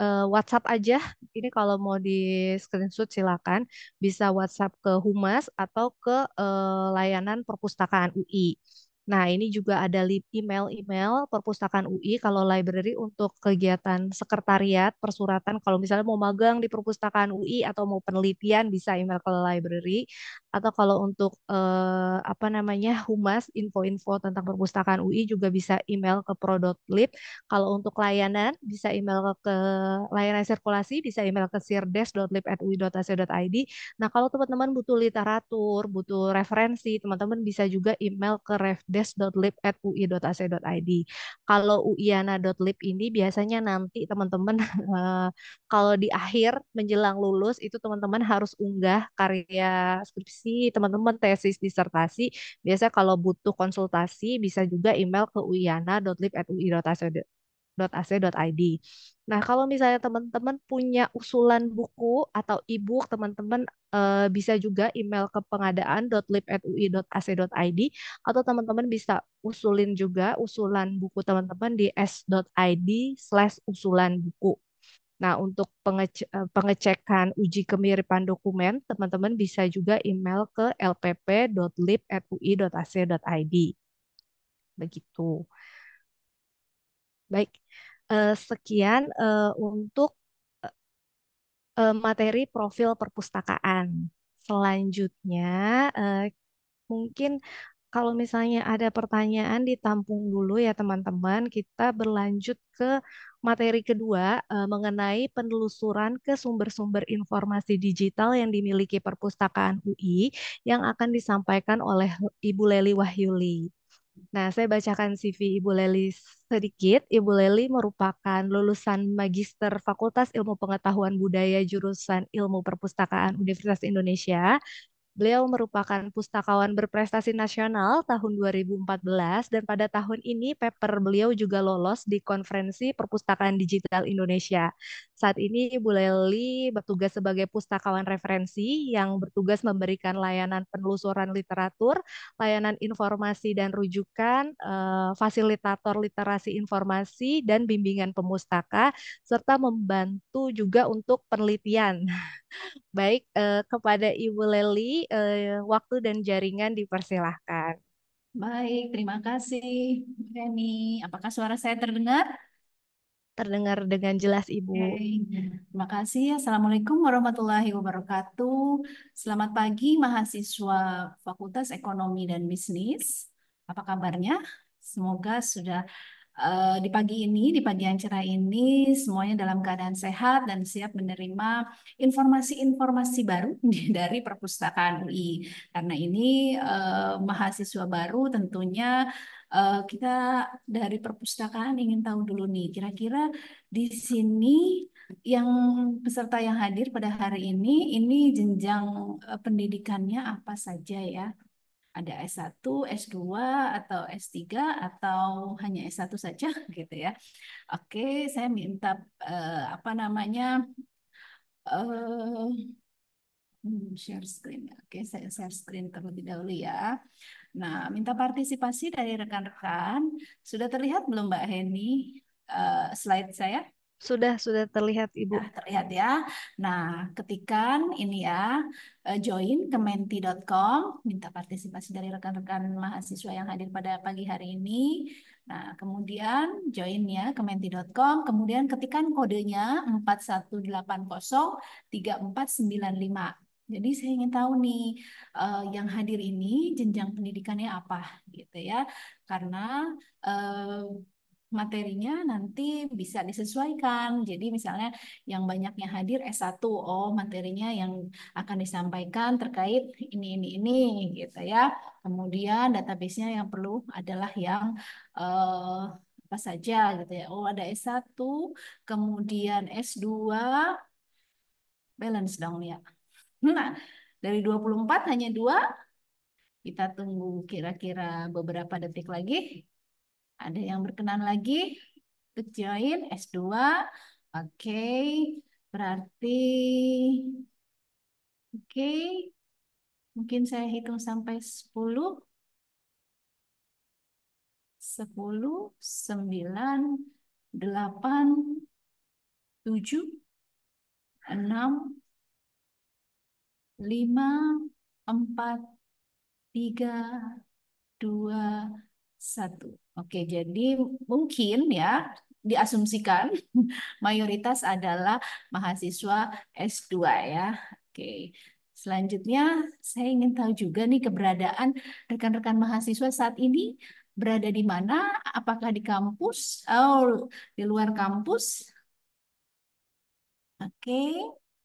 WhatsApp aja. Ini kalau mau di screenshot silakan bisa WhatsApp ke Humas atau ke layanan perpustakaan UI. Nah, ini juga ada email-email perpustakaan UI kalau library untuk kegiatan sekretariat, persuratan kalau misalnya mau magang di perpustakaan UI atau mau penelitian bisa email ke library atau kalau untuk apa namanya Humas info-info tentang perpustakaan UI juga bisa email ke pro.lib. Kalau untuk layanan bisa email ke layanan sirkulasi, bisa email ke sirdes.lib@ui.ac.id. Nah, kalau teman-teman butuh literatur, butuh referensi, teman-teman bisa juga email ke refdes.lib@ui.ac.id. Kalau uiana.lib ini biasanya nanti teman-teman kalau di akhir menjelang lulus itu teman-teman harus unggah karya skripsi, teman-teman tesis disertasi. Biasa kalau butuh konsultasi bisa juga email ke uiana.lib@ui.ac.id .ac.id. Nah, kalau misalnya teman-teman punya usulan buku atau e-book, teman-teman bisa juga email ke pengadaan.lib@ui.ac.id atau teman-teman bisa usulin juga usulan buku teman-teman di s.id/usulan buku. Nah, untuk pengecekan uji kemiripan dokumen, teman-teman bisa juga email ke lpp.lib@ui.ac.id. Begitu. Baik, sekian untuk materi profil perpustakaan. Selanjutnya, mungkin Kalau misalnya ada pertanyaan ditampung dulu ya teman-teman, kita berlanjut ke materi kedua mengenai penelusuran ke sumber-sumber informasi digital yang dimiliki Perpustakaan UI yang akan disampaikan oleh Ibu Leli Wahyuli. Nah, saya bacakan CV Ibu Leli sedikit. Ibu Leli merupakan lulusan Magister Fakultas Ilmu Pengetahuan Budaya jurusan Ilmu Perpustakaan Universitas Indonesia. Beliau merupakan pustakawan berprestasi nasional tahun 2014 dan pada tahun ini paper beliau juga lolos di Konferensi Perpustakaan Digital Indonesia. Saat ini Ibu Leli bertugas sebagai pustakawan referensi yang bertugas memberikan layanan penelusuran literatur, layanan informasi dan rujukan, fasilitator literasi informasi dan bimbingan pemustaka, serta membantu juga untuk penelitian. Baik, kepada Ibu Leli, waktu dan jaringan dipersilahkan. Baik, terima kasih, Reni. Apakah suara saya terdengar? Terdengar dengan jelas, Ibu. Oke, terima kasih. Assalamualaikum warahmatullahi wabarakatuh. Selamat pagi, mahasiswa Fakultas Ekonomi dan Bisnis. Apa kabarnya? Semoga sudah di pagi ini, di pagi yang cerah ini, semuanya dalam keadaan sehat dan siap menerima informasi-informasi baru dari Perpustakaan UI. Karena ini mahasiswa baru tentunya kita dari perpustakaan ingin tahu dulu nih, kira-kira di sini yang peserta yang hadir pada hari ini jenjang pendidikannya apa saja ya? Ada S1, S2, atau S3, atau hanya S1 saja gitu ya. Oke, saya minta apa namanya share screen. Oke, saya share screen terlebih dahulu ya. Nah, minta partisipasi dari rekan-rekan. Sudah terlihat belum Mbak Heni slide saya? Sudah terlihat, Ibu. Nah, terlihat ya. Nah, ketikan ini ya, join ke menti.com, minta partisipasi dari rekan-rekan mahasiswa yang hadir pada pagi hari ini. Nah, kemudian join ya ke menti.com, kemudian ketikan kodenya 41803495. Jadi saya ingin tahu nih, yang hadir ini jenjang pendidikannya apa gitu ya. Karena materinya nanti bisa disesuaikan. Jadi misalnya yang banyaknya hadir S1, oh materinya yang akan disampaikan terkait ini gitu ya. Kemudian database-nya yang perlu adalah yang apa saja gitu ya. Oh ada S1, kemudian S2, balance dong ya. Nah, dari 24 hanya 2, kita tunggu kira-kira beberapa detik lagi. Ada yang berkenan lagi untuk join S2. Oke, berarti oke, mungkin saya hitung sampai 10, 10, 9, 8, 7, 6, 5, 4, 3, 2, 1. Oke, jadi mungkin ya diasumsikan mayoritas adalah mahasiswa S2 ya. Oke. Selanjutnya saya ingin tahu juga nih keberadaan rekan-rekan mahasiswa saat ini berada di mana? Apakah di kampus? Oh, di luar kampus? Oke,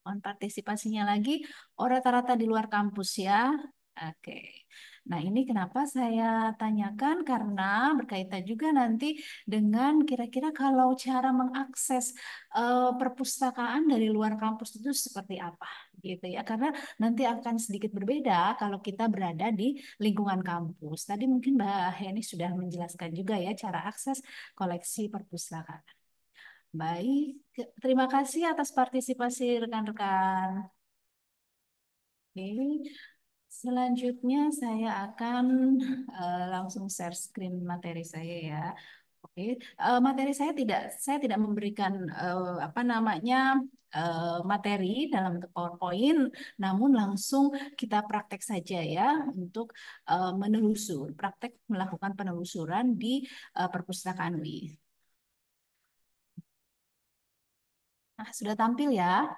mohon partisipasinya lagi. Oh, rata-rata di luar kampus ya. Oke. Nah, ini kenapa saya tanyakan karena berkaitan juga nanti dengan kira-kira kalau cara mengakses perpustakaan dari luar kampus itu seperti apa gitu ya. Karena nanti akan sedikit berbeda kalau kita berada di lingkungan kampus. Tadi mungkin Mbak Heni sudah menjelaskan juga ya cara akses koleksi perpustakaan. Baik, terima kasih atas partisipasi rekan-rekan. Oke, selanjutnya saya akan langsung share screen materi saya ya. Oke, materi saya tidak memberikan apa namanya materi dalam bentuk PowerPoint, namun langsung kita praktek saja ya untuk praktek melakukan penelusuran di perpustakaan UI. Nah, sudah tampil ya.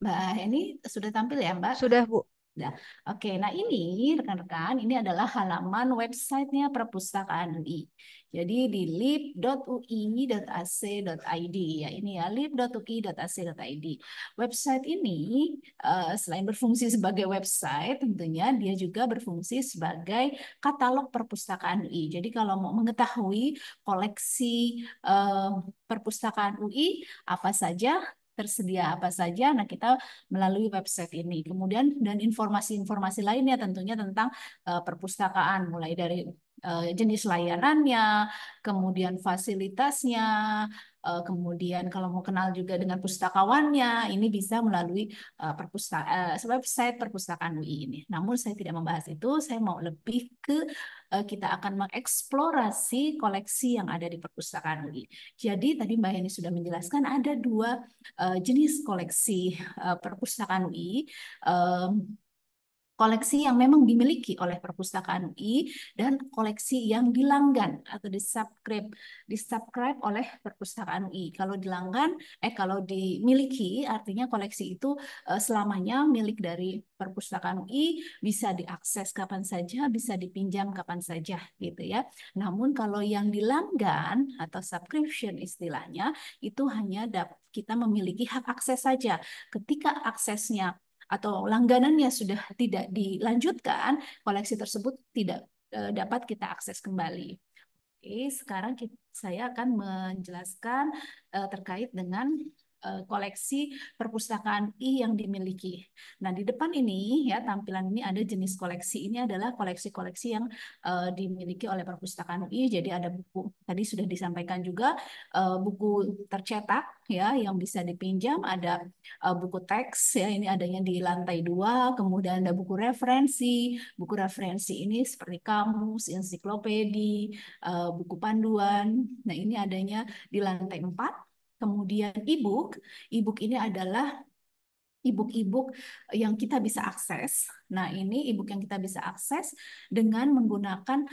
Mbak, ini sudah tampil ya, Mbak? Sudah, Bu. Nah, oke. Nah ini rekan-rekan, ini adalah halaman websitenya Perpustakaan UI. Jadi di lib.ui.ac.id ya, ini ya lib.ui.ac.id. Website ini selain berfungsi sebagai website, tentunya dia juga berfungsi sebagai katalog perpustakaan UI. Jadi kalau mau mengetahui koleksi perpustakaan UI apa saja, tersedia apa saja, nah kita melalui website ini. Kemudian dan informasi-informasi lainnya tentunya tentang perpustakaan, mulai dari jenis layanannya, kemudian fasilitasnya, kemudian kalau mau kenal juga dengan pustakawannya, ini bisa melalui website perpustakaan UI ini. Namun saya tidak membahas itu, saya mau lebih ke kita akan mengeksplorasi koleksi yang ada di perpustakaan UI. Jadi tadi Mbak Heni sudah menjelaskan ada dua jenis koleksi perpustakaan UI. Koleksi yang memang dimiliki oleh perpustakaan UI dan koleksi yang dilanggan atau disubscribe oleh perpustakaan UI. Kalau dilanggan, kalau dimiliki, artinya koleksi itu selamanya milik dari perpustakaan UI, bisa diakses kapan saja, bisa dipinjam kapan saja, gitu ya. Namun kalau yang dilanggan atau subscription istilahnya, itu hanya kita memiliki hak akses saja. Ketika aksesnya atau langganannya sudah tidak dilanjutkan, koleksi tersebut tidak dapat kita akses kembali. Oke, sekarang saya akan menjelaskan terkait dengan koleksi perpustakaan I yang dimiliki. Nah, di depan ini ya tampilan ini ada jenis koleksi. Ini adalah koleksi-koleksi yang dimiliki oleh perpustakaan UI. Jadi ada buku tadi sudah disampaikan juga buku tercetak ya yang bisa dipinjam, ada buku teks ya ini adanya di lantai 2, kemudian ada buku referensi. Buku referensi ini seperti kamus, ensiklopedi, buku panduan. Nah, ini adanya di lantai 4. Kemudian e-book ini adalah e-book yang kita bisa akses. Nah, ini e-book yang kita bisa akses dengan menggunakan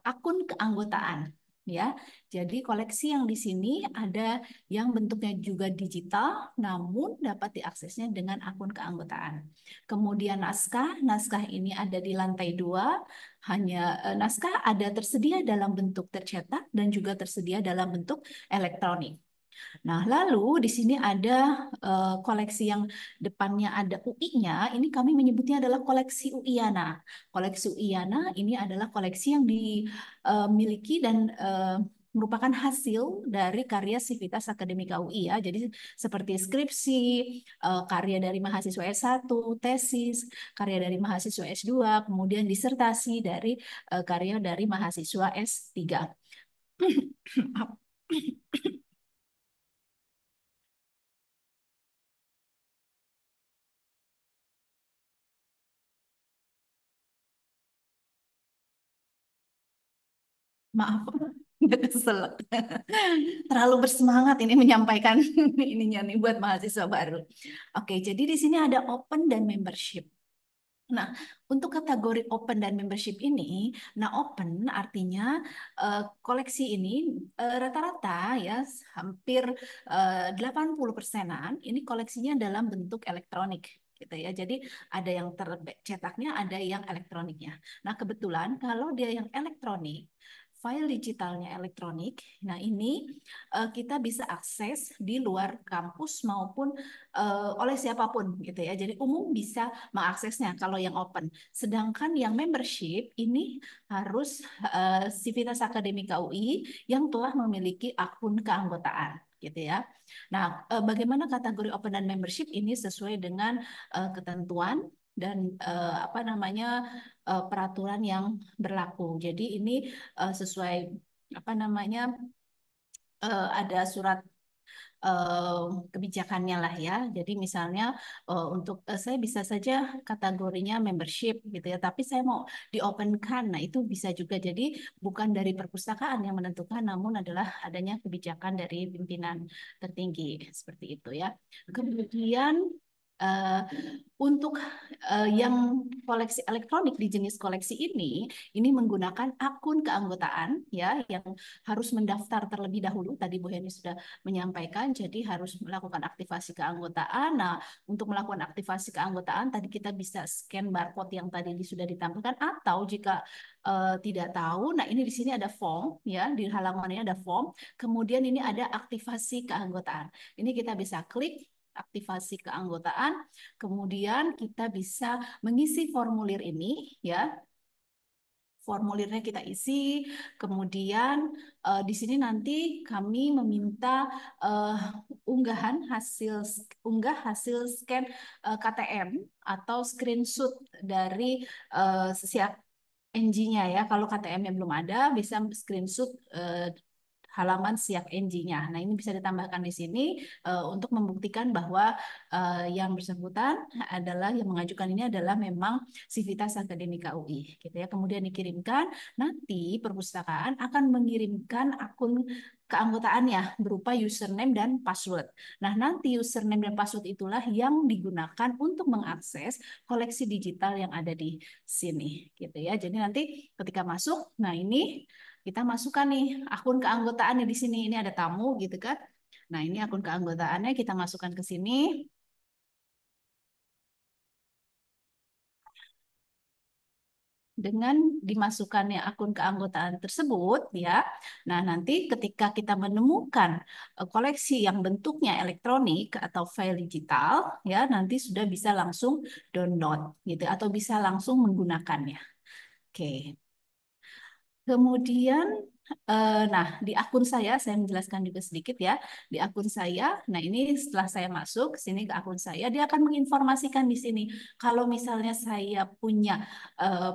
akun keanggotaan. Ya, jadi koleksi yang di sini ada yang bentuknya juga digital, namun dapat diaksesnya dengan akun keanggotaan. Kemudian naskah ini ada di lantai 2. Hanya naskah ada tersedia dalam bentuk tercetak dan juga tersedia dalam bentuk elektronik. Nah, lalu di sini ada koleksi yang depannya ada UI-nya. Ini kami menyebutnya adalah koleksi UIANA. Koleksi UIANA ini adalah koleksi yang dimiliki dan merupakan hasil dari karya Sivitas Akademika UI ya. Jadi seperti skripsi, karya dari mahasiswa S1, tesis, karya dari mahasiswa S2, kemudian disertasi dari karya dari mahasiswa S3. Maaf, nggak keselak. Terlalu bersemangat ini menyampaikan ininya nih buat mahasiswa baru. Oke, jadi di sini ada open dan membership. Nah, untuk kategori open dan membership ini, nah open artinya koleksi ini rata-rata ya hampir 80%-an ini koleksinya dalam bentuk elektronik gitu ya. Jadi ada yang tercetaknya, ada yang elektroniknya. Nah, kebetulan kalau dia yang elektronik, file digitalnya elektronik. Nah, ini kita bisa akses di luar kampus maupun oleh siapapun gitu ya. Jadi umum bisa mengaksesnya kalau yang open. Sedangkan yang membership ini harus Sivitas Akademika UI yang telah memiliki akun keanggotaan gitu ya. Nah, bagaimana kategori open dan membership ini sesuai dengan ketentuan dan apa namanya peraturan yang berlaku. Jadi ini sesuai apa namanya ada surat kebijakannya lah ya. Jadi misalnya untuk saya bisa saja kategorinya membership gitu ya, tapi saya mau diopenkan. Nah, itu bisa juga jadi bukan dari perpustakaan yang menentukan, namun adalah adanya kebijakan dari pimpinan tertinggi seperti itu ya. Kemudian eh, untuk yang koleksi elektronik di jenis koleksi ini menggunakan akun keanggotaan ya, yang harus mendaftar terlebih dahulu. Tadi Bu Heni sudah menyampaikan, jadi harus melakukan aktivasi keanggotaan. Nah, untuk melakukan aktivasi keanggotaan tadi kita bisa scan barcode yang tadi sudah ditampilkan, atau jika tidak tahu, nah ini di sini ada form ya, di halaman ini ada form. Kemudian ini ada aktivasi keanggotaan. Ini kita bisa klik aktivasi keanggotaan, kemudian kita bisa mengisi formulir ini ya. Formulirnya kita isi, kemudian di sini nanti kami meminta unggah hasil scan KTM atau screenshot dari siap NG-nya ya. Kalau KTM-nya belum ada, bisa screenshot halaman siap NG-nya. Nah, ini bisa ditambahkan di sini untuk membuktikan bahwa yang bersangkutan adalah yang mengajukan ini adalah memang Civitas Akademika UI, gitu ya. Kemudian dikirimkan, nanti perpustakaan akan mengirimkan akun keanggotaannya berupa username dan password. Nah, nanti username dan password itulah yang digunakan untuk mengakses koleksi digital yang ada di sini, gitu ya. Jadi nanti ketika masuk, nah ini kita masukkan nih akun keanggotaannya di sini. Ini ada tamu gitu kan. Nah, ini akun keanggotaannya kita masukkan ke sini. Dengan dimasukkannya akun keanggotaan tersebut ya. Nah, nanti ketika kita menemukan koleksi yang bentuknya elektronik atau file digital ya, nanti sudah bisa langsung download gitu atau bisa langsung menggunakannya. Oke. Kemudian, nah di akun saya menjelaskan juga sedikit ya. Di akun saya, nah ini setelah saya masuk sini ke akun saya, dia akan menginformasikan di sini. Kalau misalnya saya punya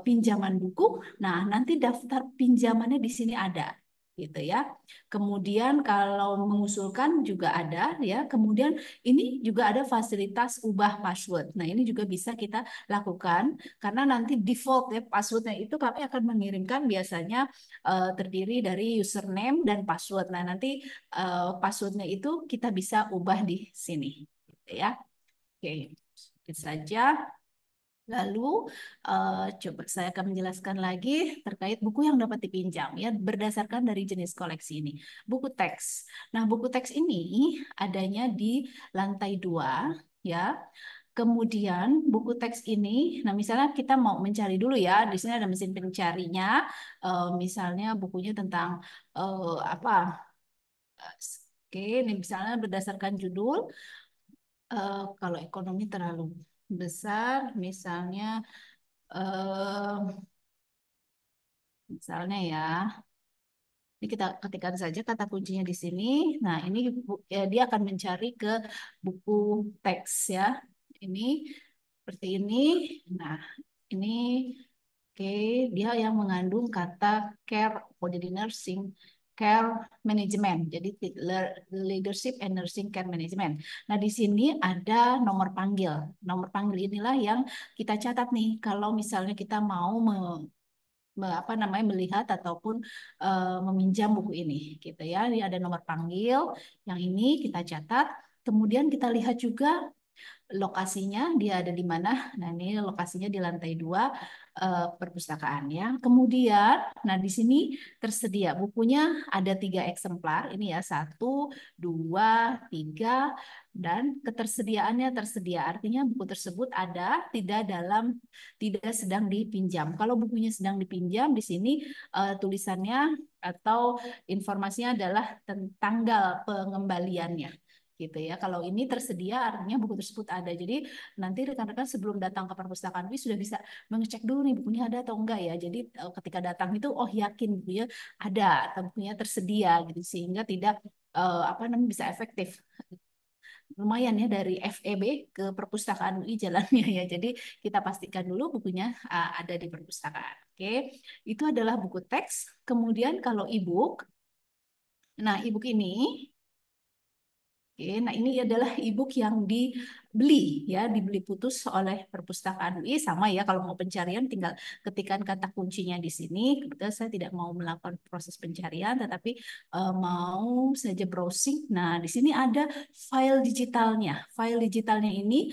pinjaman buku, nah nanti daftar pinjamannya di sini ada, gitu ya. Kemudian kalau mengusulkan juga ada ya. Kemudian ini juga ada fasilitas ubah password. Nah ini juga bisa kita lakukan karena nanti default ya passwordnya itu kami akan mengirimkan biasanya terdiri dari username dan password. Nah, nanti passwordnya itu kita bisa ubah di sini, gitu ya. Oke, sedikit saja. Lalu coba saya akan menjelaskan lagi terkait buku yang dapat dipinjam ya berdasarkan dari jenis koleksi ini. Buku teks. Nah, buku teks ini adanya di lantai 2 ya. Kemudian buku teks ini, nah misalnya kita mau mencari dulu ya, di sini ada mesin pencarinya, misalnya bukunya tentang apa? Oke, ini misalnya berdasarkan judul, kalau ekonomi terlalu besar, misalnya, eh, misalnya ya, ini kita ketikkan saja kata kuncinya di sini. Nah, ini ya, dia akan mencari ke buku teks ya. Ini seperti ini. Nah, ini oke, dia yang mengandung kata care, oh jadi nursing, care management, jadi leadership and nursing care management. Nah, di sini ada nomor panggil. Nomor panggil inilah yang kita catat nih, kalau misalnya kita mau apa namanya melihat ataupun meminjam buku ini, gitu ya. Ini ada nomor panggil, yang ini kita catat. Kemudian kita lihat juga lokasinya dia ada di mana. Nah, ini lokasinya di lantai 2 perpustakaan ya. Kemudian, nah di sini tersedia bukunya ada 3 eksemplar. Ini ya 1, 2, 3 dan ketersediaannya tersedia. Artinya buku tersebut ada tidak sedang dipinjam. Kalau bukunya sedang dipinjam di sini tulisannya atau informasinya adalah tentang tanggal pengembaliannya gitu ya. Kalau ini tersedia artinya buku tersebut ada. Jadi nanti rekan-rekan sebelum datang ke perpustakaan UI sudah bisa mengecek dulu nih bukunya ada atau enggak ya. Jadi ketika datang itu oh yakin bukunya ada atau bukunya tersedia gitu sehingga tidak apa namanya bisa efektif. Lumayan ya dari FEB ke perpustakaan UI jalannya ya. Jadi kita pastikan dulu bukunya ada di perpustakaan. Oke. Itu adalah buku teks. Kemudian kalau e-book, nah e-book ini Oke, nah ini adalah e-book yang dibeli ya, dibeli putus oleh Perpustakaan UI. Sama ya, kalau mau pencarian tinggal ketikkan kata kuncinya di sini. Kebetulan saya tidak mau melakukan proses pencarian, tetapi mau saja browsing. Nah, di sini ada file digitalnya. File digitalnya ini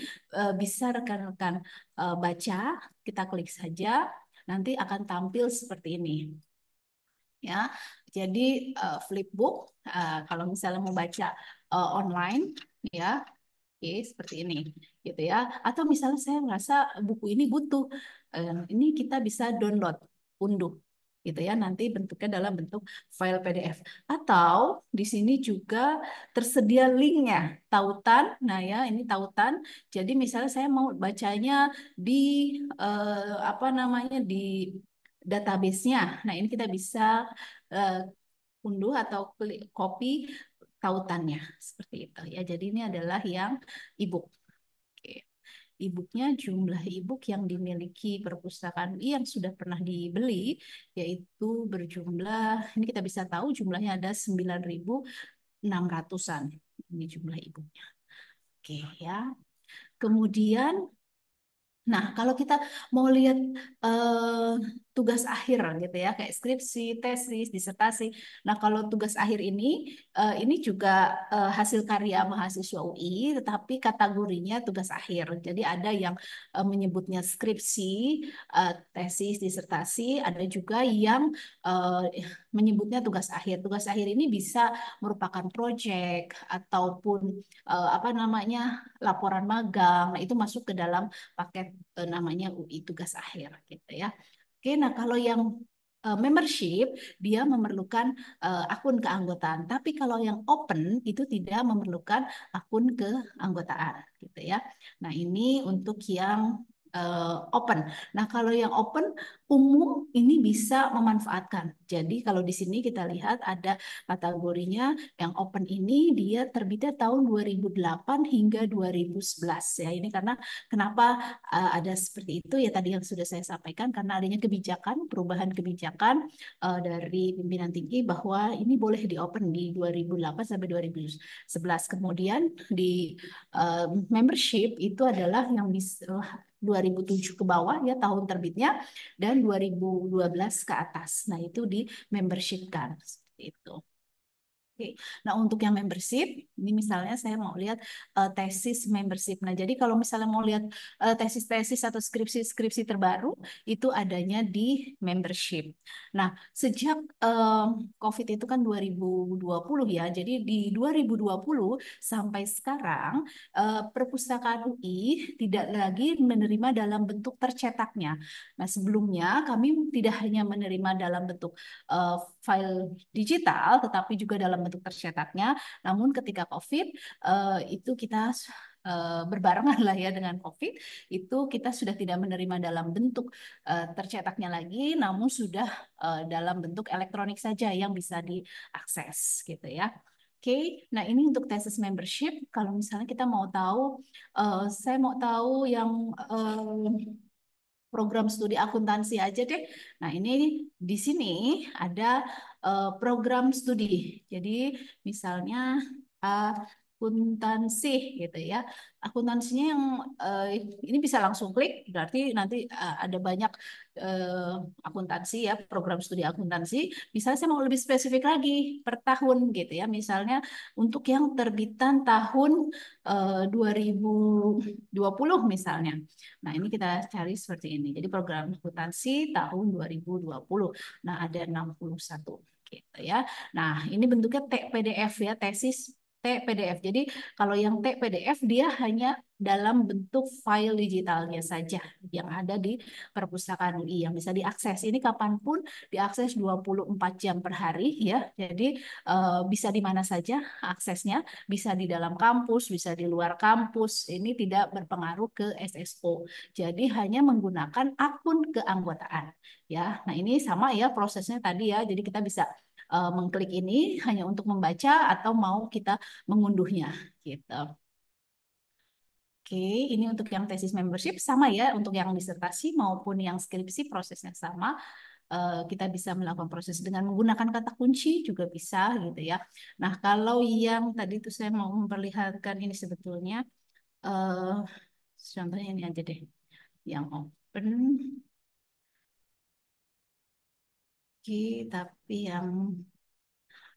bisa rekan-rekan baca. Kita klik saja, nanti akan tampil seperti ini. Ya, jadi flipbook kalau misalnya mau baca online ya, oke, seperti ini gitu ya. Atau misalnya saya merasa buku ini butuh, ini kita bisa download, unduh gitu ya. Nanti bentuknya dalam bentuk file PDF. Atau di sini juga tersedia linknya, tautan. Nah ya, ini tautan. Jadi misalnya saya mau bacanya di apa namanya, di database-nya. Nah, ini kita bisa eh, unduh atau klik copy tautannya seperti itu ya. Jadi ini adalah yang e-book. Oke. E-booknya, jumlah e-book yang dimiliki perpustakaan UI yang sudah pernah dibeli yaitu berjumlah, ini kita bisa tahu jumlahnya ada 9.600-an. Ini jumlah e-booknya. Oke ya. Kemudian, nah, kalau kita mau lihat eh, tugas akhir gitu ya, kayak skripsi, tesis, disertasi. Nah, kalau tugas akhir ini juga hasil karya mahasiswa UI, tetapi kategorinya tugas akhir. Jadi ada yang menyebutnya skripsi, tesis, disertasi, ada juga yang menyebutnya tugas akhir. Tugas akhir ini bisa merupakan proyek ataupun apa namanya, laporan magang. Nah, itu masuk ke dalam paket namanya UI tugas akhir gitu ya. Oke, nah kalau yang membership dia memerlukan akun keanggotaan, tapi kalau yang open itu tidak memerlukan akun keanggotaan gitu ya. Nah, ini untuk yang open. Nah, kalau yang open umum ini bisa memanfaatkan. Jadi kalau di sini kita lihat ada kategorinya, yang open ini dia terbitnya tahun 2008 hingga 2011 ya. Ini karena kenapa ada seperti itu ya, tadi yang sudah saya sampaikan, karena adanya kebijakan, perubahan kebijakan dari pimpinan tinggi bahwa ini boleh di open di 2008 sampai 2011. Kemudian di membership itu adalah yang bisa 2007 ke bawah ya tahun terbitnya, dan 2012 ke atas. Nah, itu di membership kan seperti itu. Oke. Nah, untuk yang membership, ini misalnya saya mau lihat tesis membership. Nah, jadi kalau misalnya mau lihat tesis-tesis atau skripsi-skripsi terbaru, itu adanya di membership. Nah, sejak COVID itu kan 2020 ya, jadi di 2020 sampai sekarang, perpustakaan UI tidak lagi menerima dalam bentuk tercetaknya. Nah, sebelumnya kami tidak hanya menerima dalam bentuk file digital, tetapi juga dalam bentuk tercetaknya. Namun ketika COVID itu kita berbarengan lah ya dengan COVID, itu kita sudah tidak menerima dalam bentuk tercetaknya lagi, namun sudah dalam bentuk elektronik saja yang bisa diakses gitu ya. Oke, nah ini untuk tesis membership. Kalau misalnya kita mau tahu, saya mau tahu yang program studi akuntansi aja deh. Nah, ini di sini ada program studi. Jadi, misalnya akuntansi gitu ya. Akuntansinya yang ini bisa langsung klik, berarti nanti ada banyak akuntansi ya, program studi akuntansi. Misalnya saya mau lebih spesifik lagi per tahun gitu ya. Misalnya untuk yang terbitan tahun 2020 misalnya. Nah, ini kita cari seperti ini. Jadi program akuntansi tahun 2020. Nah, ada 61 gitu ya. Nah, ini bentuknya PDF ya, tesis PDF. Jadi kalau yang PDF dia hanya dalam bentuk file digitalnya saja yang ada di perpustakaan UI yang bisa diakses. Ini kapanpun diakses 24 jam per hari ya. Jadi bisa di mana saja aksesnya, bisa di dalam kampus, bisa di luar kampus. Ini tidak berpengaruh ke SSO. Jadi hanya menggunakan akun keanggotaan ya. Nah, ini sama ya prosesnya tadi ya. Jadi kita bisa mengklik ini hanya untuk membaca atau mau kita mengunduhnya gitu. Oke, ini untuk yang tesis membership sama ya, untuk yang disertasi maupun yang skripsi prosesnya sama. kita bisa melakukan proses dengan menggunakan kata kunci juga bisa gitu ya. Nah, kalau yang tadi itu saya mau memperlihatkan ini sebetulnya eh contohnya ini aja deh, yang open. Oke, tapi yang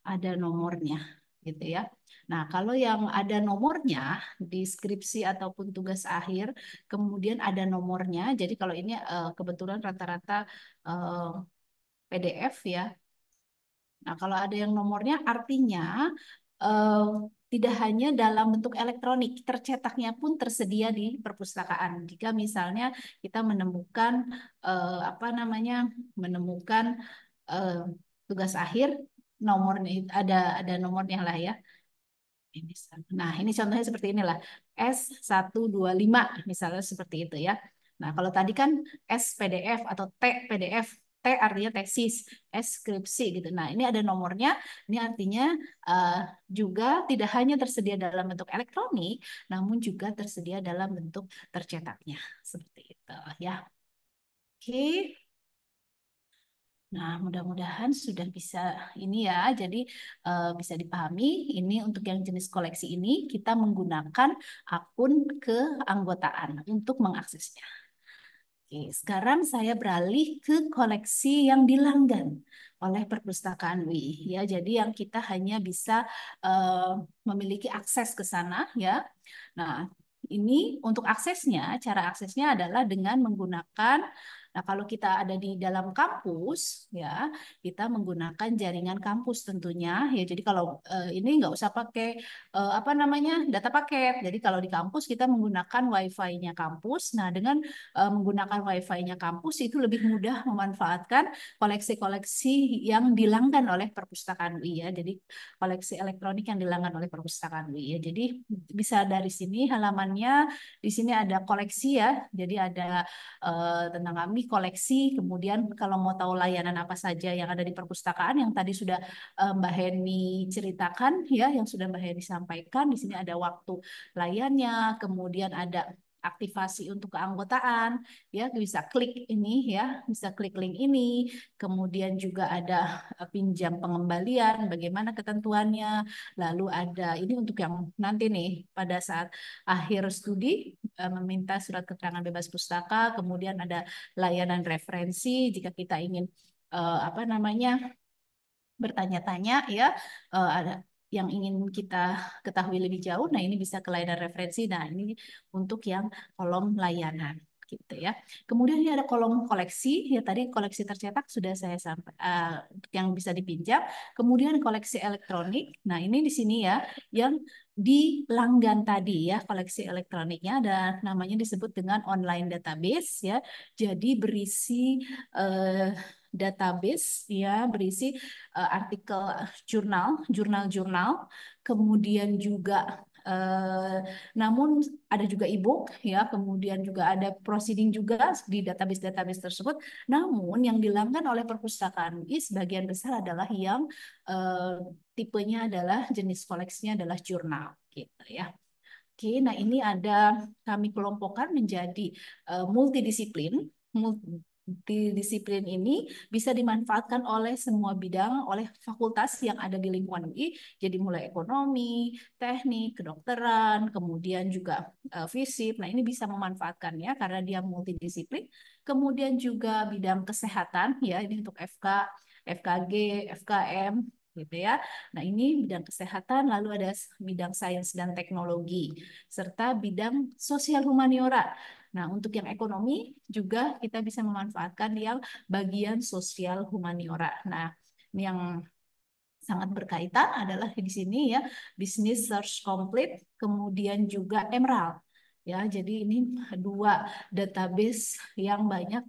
ada nomornya gitu ya. Nah, kalau yang ada nomornya di skripsi ataupun tugas akhir, kemudian ada nomornya. Jadi kalau ini kebetulan rata-rata eh, PDF ya. Nah, kalau ada yang nomornya artinya eh, tidak hanya dalam bentuk elektronik, tercetaknya pun tersedia di perpustakaan. Jika misalnya kita menemukan apa namanya, menemukan eh, tugas akhir, nomornya ada nomornya lah ya. Nah, ini contohnya seperti inilah. S125 misalnya seperti itu ya. Nah, kalau tadi kan S PDF atau T PDF. T artinya tesis, S skripsi gitu. Nah, ini ada nomornya. Ini artinya eh, juga tidak hanya tersedia dalam bentuk elektronik, namun juga tersedia dalam bentuk tercetaknya. Seperti itu ya. Oke. Nah, mudah-mudahan sudah bisa ini ya. Jadi bisa dipahami ini untuk yang jenis koleksi ini kita menggunakan akun keanggotaan untuk mengaksesnya. Oke, sekarang saya beralih ke koleksi yang dilanggan oleh Perpustakaan UI ya. Jadi yang kita hanya bisa memiliki akses ke sana ya. Nah, ini untuk aksesnya, cara aksesnya adalah dengan menggunakan, nah kalau kita ada di dalam kampus, ya kita menggunakan jaringan kampus tentunya, ya jadi kalau ini nggak usah pakai apa namanya data paket, jadi kalau di kampus kita menggunakan wifi-nya kampus, nah dengan menggunakan wifi-nya kampus itu lebih mudah memanfaatkan koleksi-koleksi yang dilanggan oleh Perpustakaan UI ya, jadi koleksi elektronik yang dilanggan oleh Perpustakaan UI ya, jadi bisa dari sini halamannya, di sini ada koleksi ya. Jadi ada tentang kami koleksi. Kemudian kalau mau tahu layanan apa saja yang ada di perpustakaan yang tadi sudah Mbak Heni ceritakan ya, yang sudah Mbak Heni sampaikan. Di sini ada waktu layannya, kemudian ada aktivasi untuk keanggotaan ya, bisa klik ini ya, bisa klik link ini, kemudian juga ada pinjam pengembalian, bagaimana ketentuannya, lalu ada ini untuk yang nanti nih pada saat akhir studi meminta surat keterangan bebas pustaka, kemudian ada layanan referensi jika kita ingin apa namanya bertanya-tanya ya, ada yang ingin kita ketahui lebih jauh. Nah, ini bisa ke layanan referensi. Nah, ini untuk yang kolom layanan gitu ya. Kemudian ini ada kolom koleksi. Ya tadi koleksi tercetak sudah saya sampaikan untuk yang bisa dipinjam. Kemudian koleksi elektronik. Nah, ini di sini ya yang di langgan tadi ya, koleksi elektroniknya ada namanya disebut dengan online database ya. Jadi berisi eh, database ya, berisi artikel jurnal-jurnal, kemudian juga namun ada juga e-book ya, kemudian juga ada proceeding juga di database-database tersebut. Namun yang dilanggan oleh perpustakaan UI sebagian besar adalah yang eh, tipenya adalah jenis koleksinya adalah jurnal gitu ya. Oke, nah ini ada kami kelompokkan menjadi multidisiplin. Multidisiplin ini bisa dimanfaatkan oleh semua bidang, oleh fakultas yang ada di lingkungan UI. Jadi mulai ekonomi, teknik, kedokteran, kemudian juga FISIP. Nah ini bisa memanfaatkannya karena dia multidisiplin. Kemudian juga bidang kesehatan, ya ini untuk FK, FKG, FKM, gitu ya. Nah, ini bidang kesehatan, lalu ada bidang sains dan teknologi, serta bidang sosial humaniora. Nah, untuk yang ekonomi juga kita bisa memanfaatkan yang bagian sosial humaniora. Nah, ini yang sangat berkaitan adalah di sini ya, Business Search Complete, kemudian juga Emerald. Ya, jadi ini dua database yang banyak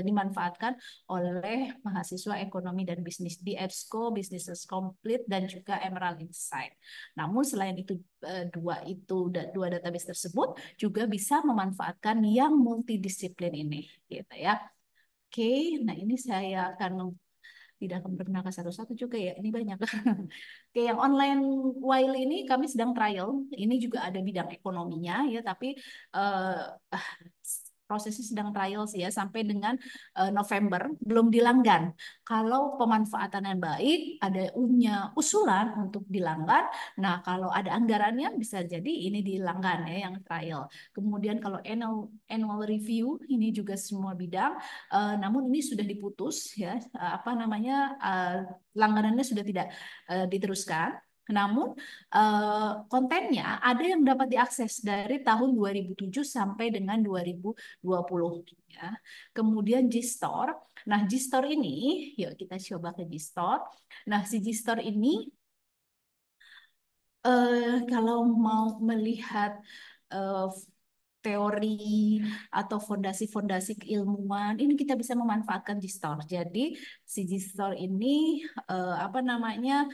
dimanfaatkan oleh mahasiswa ekonomi dan bisnis di EBSCO, Business Search Complete dan juga Emerald Insight. Namun selain itu dua database tersebut juga bisa memanfaatkan yang multidisiplin ini, gitu ya. Oke, nah ini saya akan tidak akan berkenalkan satu-satu juga ya. Ini banyak. Oke, yang online while ini kami sedang trial. Ini juga ada bidang ekonominya ya, tapi eh, prosesnya sedang trial sih ya sampai dengan November belum dilanggan. Kalau pemanfaatan yang baik, ada usulan untuk dilanggan. Nah, kalau ada anggarannya bisa jadi ini dilanggan ya yang trial. Kemudian kalau annual review ini juga semua bidang, namun ini sudah diputus ya apa namanya langganannya sudah tidak diteruskan. Namun kontennya ada yang dapat diakses dari tahun 2007 sampai dengan 2020 ya. Kemudian Gstore. Nah, Gstore ini, yuk kita coba ke Gstore. Nah, si Gstore ini kalau mau melihat eh, teori atau fondasi-fondasi keilmuan, ini kita bisa memanfaatkan Gstore. Jadi si Gstore ini apa namanya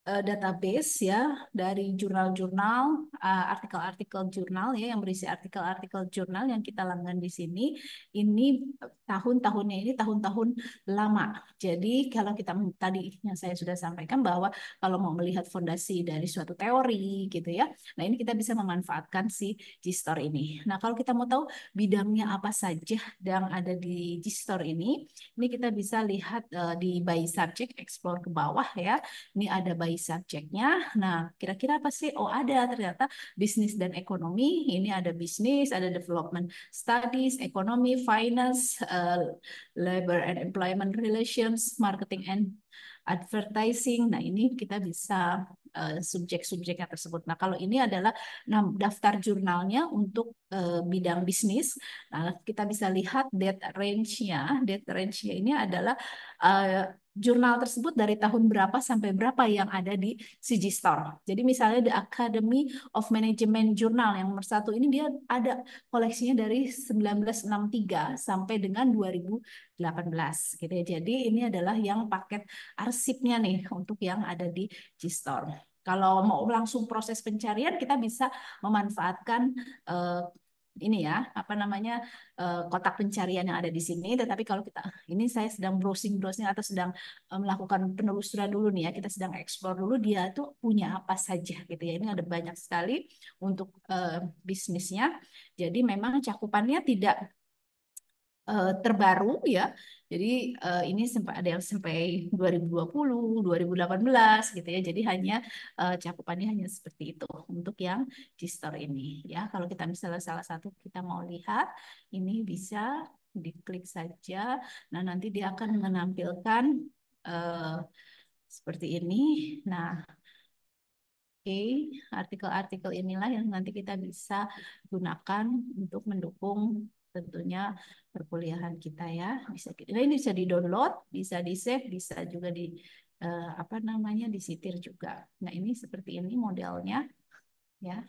database ya dari jurnal-jurnal, artikel-artikel jurnal ya yang berisi artikel-artikel jurnal yang kita langgan di sini. Ini tahun-tahunnya ini tahun-tahun lama. Jadi kalau kita tadi yang saya sudah sampaikan bahwa kalau mau melihat fondasi dari suatu teori gitu ya, nah ini kita bisa memanfaatkan si Gstore ini. Nah kalau kita mau tahu bidangnya apa saja yang ada di Gstore ini kita bisa lihat di by subject, explore ke bawah ya. Ini ada by subjeknya. Nah, kira-kira apa sih? Oh, ada ternyata bisnis dan ekonomi. Ini ada bisnis, ada development studies, ekonomi, finance, labor and employment relations, marketing and advertising. Nah, ini kita bisa subjek-subjeknya tersebut. Nah, kalau ini adalah daftar jurnalnya untuk bidang bisnis. Nah, kita bisa lihat date range-nya. Date range-nya ini adalah jurnal tersebut dari tahun berapa sampai berapa yang ada di CG Store. Jadi misalnya The Academy of Management Journal yang nomor 1 ini dia ada koleksinya dari 1963 sampai dengan 2018 gitu ya. Jadi ini adalah yang paket arsipnya nih untuk yang ada di G-Store. Kalau mau langsung proses pencarian kita bisa memanfaatkan ini ya apa namanya kotak pencarian yang ada di sini. Tetapi kalau kita ini saya sedang browsing atau sedang melakukan penelusuran dulu nih ya, kita sedang explore dulu dia tuh punya apa saja gitu ya. Ini ada banyak sekali untuk bisnisnya. Jadi memang cakupannya tidak terbaru ya. Jadi ini sempat ada yang sampai 2020, 2018 gitu ya. Jadi hanya cakupannya hanya seperti itu untuk yang G-Store ini ya. Kalau kita misalnya salah satu kita mau lihat, ini bisa diklik saja. Nah, nanti dia akan menampilkan eh, seperti ini. Nah, oke, artikel-artikel inilah yang nanti kita bisa gunakan untuk mendukung tentunya perkuliahan kita ya. Nah, ini bisa di-download, bisa di-save, bisa juga di apa namanya disitir juga. Nah, ini seperti ini modelnya ya.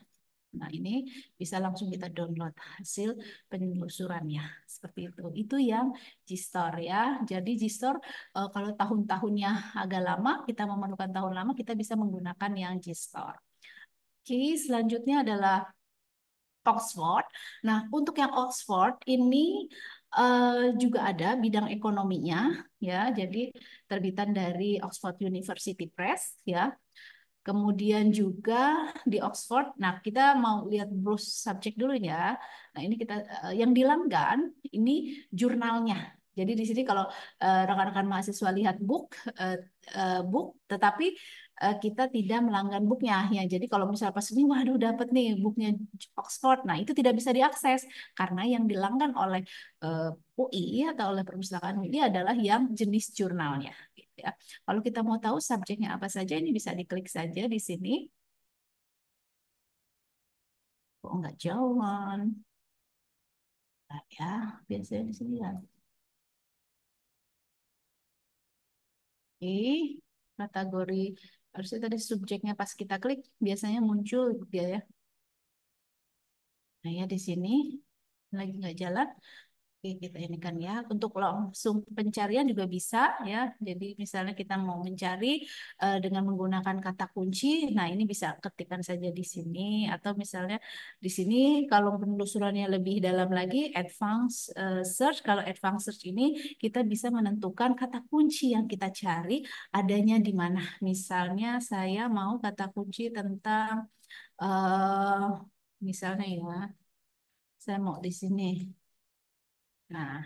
Nah, ini bisa langsung kita download hasil penelusurannya. Seperti itu. Itu yang Gstore ya. Jadi Gstore kalau tahun-tahunnya agak lama, kita memerlukan tahun lama, kita bisa menggunakan yang Gstore. Oke, selanjutnya adalah Oxford. Nah, untuk yang Oxford ini juga ada bidang ekonominya ya. Jadi terbitan dari Oxford University Press ya. Kemudian juga di Oxford, nah kita mau lihat browse subjek dulu ya. Nah ini kita yang dilanggan ini jurnalnya. Jadi di sini kalau rekan-rekan mahasiswa lihat book, tetapi kita tidak melanggan booknya ya. Jadi kalau misalnya pas ini, waduh dapat nih booknya Oxford, nah itu tidak bisa diakses karena yang dilanggan oleh UI atau oleh perpustakaan UI adalah yang jenis jurnalnya. Gitu ya. Kalau kita mau tahu subjeknya apa saja, ini bisa diklik saja di sini. Kok nggak jalan? Nah, ya, biasanya di sini ya. Oke, kategori harusnya tadi subjeknya pas kita klik biasanya muncul dia ya. Nah ya di sini lagi nggak jalan. Oke, kita ini kan ya untuk langsung pencarian juga bisa ya. Jadi misalnya kita mau mencari dengan menggunakan kata kunci, nah ini bisa ketikkan saja di sini atau misalnya di sini kalau penelusurannya lebih dalam lagi advanced search. Kalau advanced search ini kita bisa menentukan kata kunci yang kita cari adanya di mana. Misalnya saya mau kata kunci tentang misalnya ya, saya mau di sini. Nah,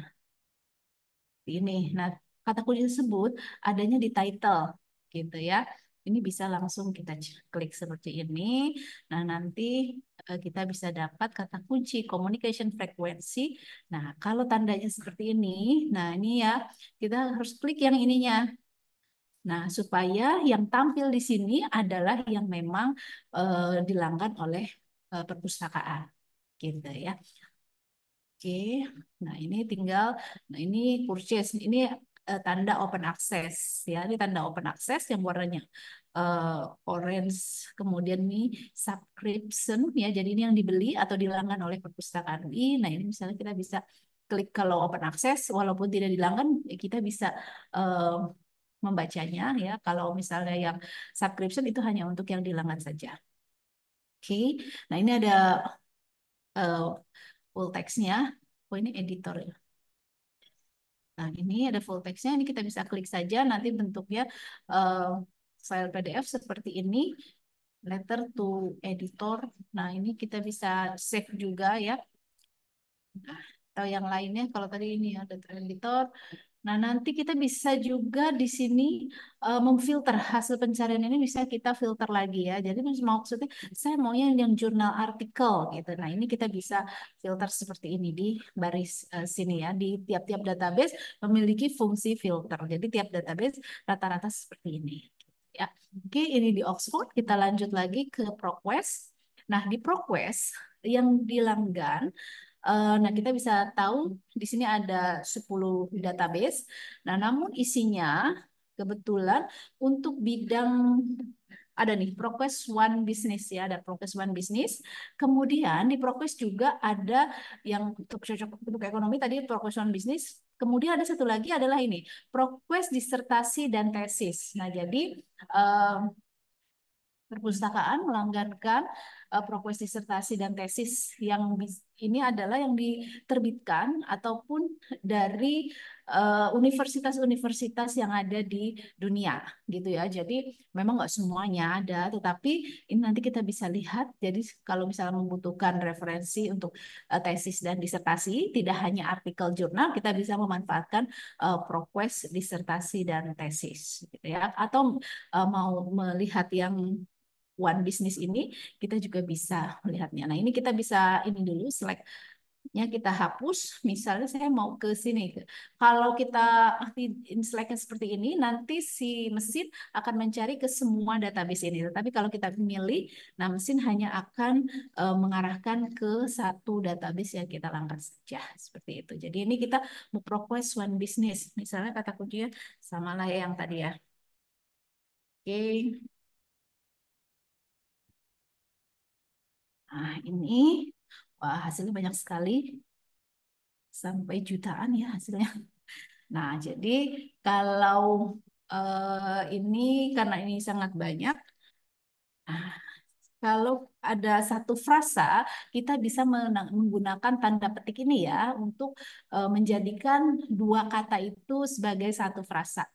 ini. Nah, kata kunci tersebut adanya di title gitu ya. Ini bisa langsung kita klik seperti ini. Nah, nanti kita bisa dapat kata kunci communication frequency. Nah, kalau tandanya seperti ini, nah ini ya kita harus klik yang ininya. Nah, supaya yang tampil di sini adalah yang memang dilanggan oleh perpustakaan gitu ya. Oke, nah ini tinggal, nah ini purchase, ini tanda open access ya, ini tanda open access yang warnanya orange, kemudian ini subscription ya, jadi ini yang dibeli atau dilanggan oleh perpustakaan UI. Nah ini misalnya kita bisa klik kalau open access, walaupun tidak dilanggan, ya kita bisa eh, membacanya ya. Kalau misalnya yang subscription itu hanya untuk yang dilanggan saja. Oke, nah ini ada eh, full text-nya. Oh ini editor ya. Nah, ini ada full text-nya. Ini kita bisa klik saja. Nanti bentuknya eh, file PDF seperti ini. Letter to editor. Nah, ini kita bisa save juga ya. Nah, atau yang lainnya, kalau tadi ini ada editor. Nah, nanti kita bisa juga di sini memfilter hasil pencarian ini bisa kita filter lagi ya. Jadi maksudnya saya maunya yang jurnal artikel gitu. Nah, ini kita bisa filter seperti ini di baris sini ya. Di tiap-tiap database memiliki fungsi filter. Jadi tiap database rata-rata seperti ini. Ya. Oke, ini di Oxford. Kita lanjut lagi ke ProQuest. Nah, di ProQuest yang dilanggan nah, kita bisa tahu di sini ada 10 database. Nah, namun isinya kebetulan untuk bidang ada nih ProQuest One Business ya, ada ProQuest One Business. Kemudian di ProQuest juga ada yang untuk cocok untuk ekonomi tadi ProQuest One Business. Kemudian ada satu lagi adalah ini ProQuest disertasi dan tesis. Nah, jadi eh, perpustakaan melanggankan ProQuest disertasi dan tesis yang ini adalah yang diterbitkan ataupun dari universitas-universitas yang ada di dunia gitu ya. Jadi memang nggak semuanya ada, tetapi ini nanti kita bisa lihat. Jadi kalau misalnya membutuhkan referensi untuk tesis dan disertasi, tidak hanya artikel jurnal, kita bisa memanfaatkan ProQuest disertasi dan tesis gitu ya. Atau mau melihat yang One Business ini kita juga bisa melihatnya. Nah, ini kita bisa ini dulu select-nya kita hapus. Misalnya saya mau ke sini. Kalau kita select seperti ini, nanti si mesin akan mencari ke semua database ini. Tetapi kalau kita pilih, nah mesin hanya akan mengarahkan ke satu database yang kita langgar saja seperti itu. Jadi ini kita mau ProQuest One Business. Misalnya kata kuncinya sama lah yang tadi ya. Oke. Nah, ini wah hasilnya banyak sekali sampai jutaan ya hasilnya. Nah, jadi kalau ini karena ini sangat banyak, nah, kalau ada satu frasa, kita bisa menggunakan tanda petik ini ya untuk menjadikan dua kata itu sebagai satu frasa.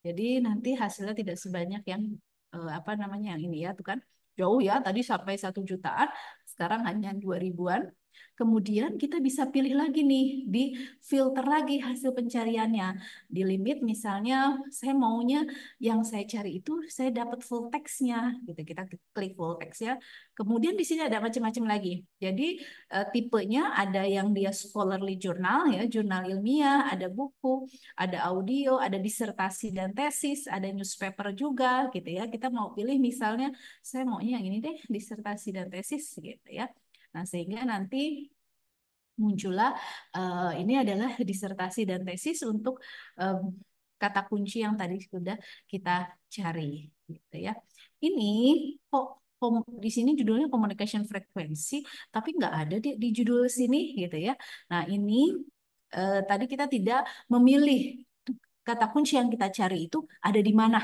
Jadi nanti hasilnya tidak sebanyak yang apa namanya yang ini ya, tuh kan jauh ya. Tadi sampai 1 jutaan, sekarang hanya 2 ribuan. Kemudian kita bisa pilih lagi nih, di filter lagi hasil pencariannya. Di limit misalnya saya maunya yang saya cari itu saya dapat full text-nya gitu. Kita klik full text ya. Kemudian di sini ada macam-macam lagi. Jadi tipenya ada yang dia scholarly journal ya, jurnal ilmiah, ada buku, ada audio, ada disertasi dan tesis, ada newspaper juga gitu ya. Kita mau pilih misalnya saya maunya yang ini deh, disertasi dan tesis gitu ya. Nah, sehingga nanti muncullah ini adalah disertasi dan tesis untuk kata kunci yang tadi sudah kita cari gitu ya. Ini kok di sini judulnya communication frequency, tapi nggak ada di judul sini gitu ya. Nah, ini tadi kita tidak memilih kata kunci yang kita cari itu ada di mana.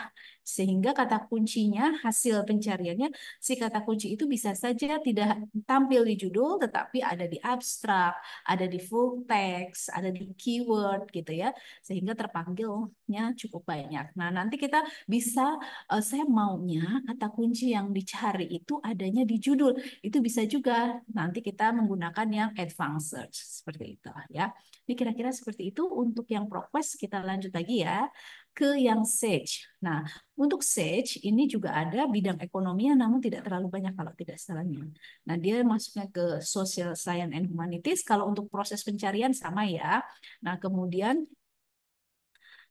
Sehingga kata kuncinya, hasil pencariannya, si kata kunci itu bisa saja tidak tampil di judul, tetapi ada di abstrak, ada di full text, ada di keyword gitu ya, sehingga terpanggilnya cukup banyak. Nah, nanti kita bisa, saya maunya kata kunci yang dicari itu adanya di judul. Itu bisa juga nanti kita menggunakan yang advanced search seperti itu ya. Ini kira-kira seperti itu untuk yang ProQuest. Kita lanjut lagi ya ke yang Sage. Nah, untuk Sage ini juga ada bidang ekonomi namun tidak terlalu banyak kalau tidak salahnya. Nah, dia masuknya ke Social Science and Humanities. Kalau untuk proses pencarian sama ya. Nah, kemudian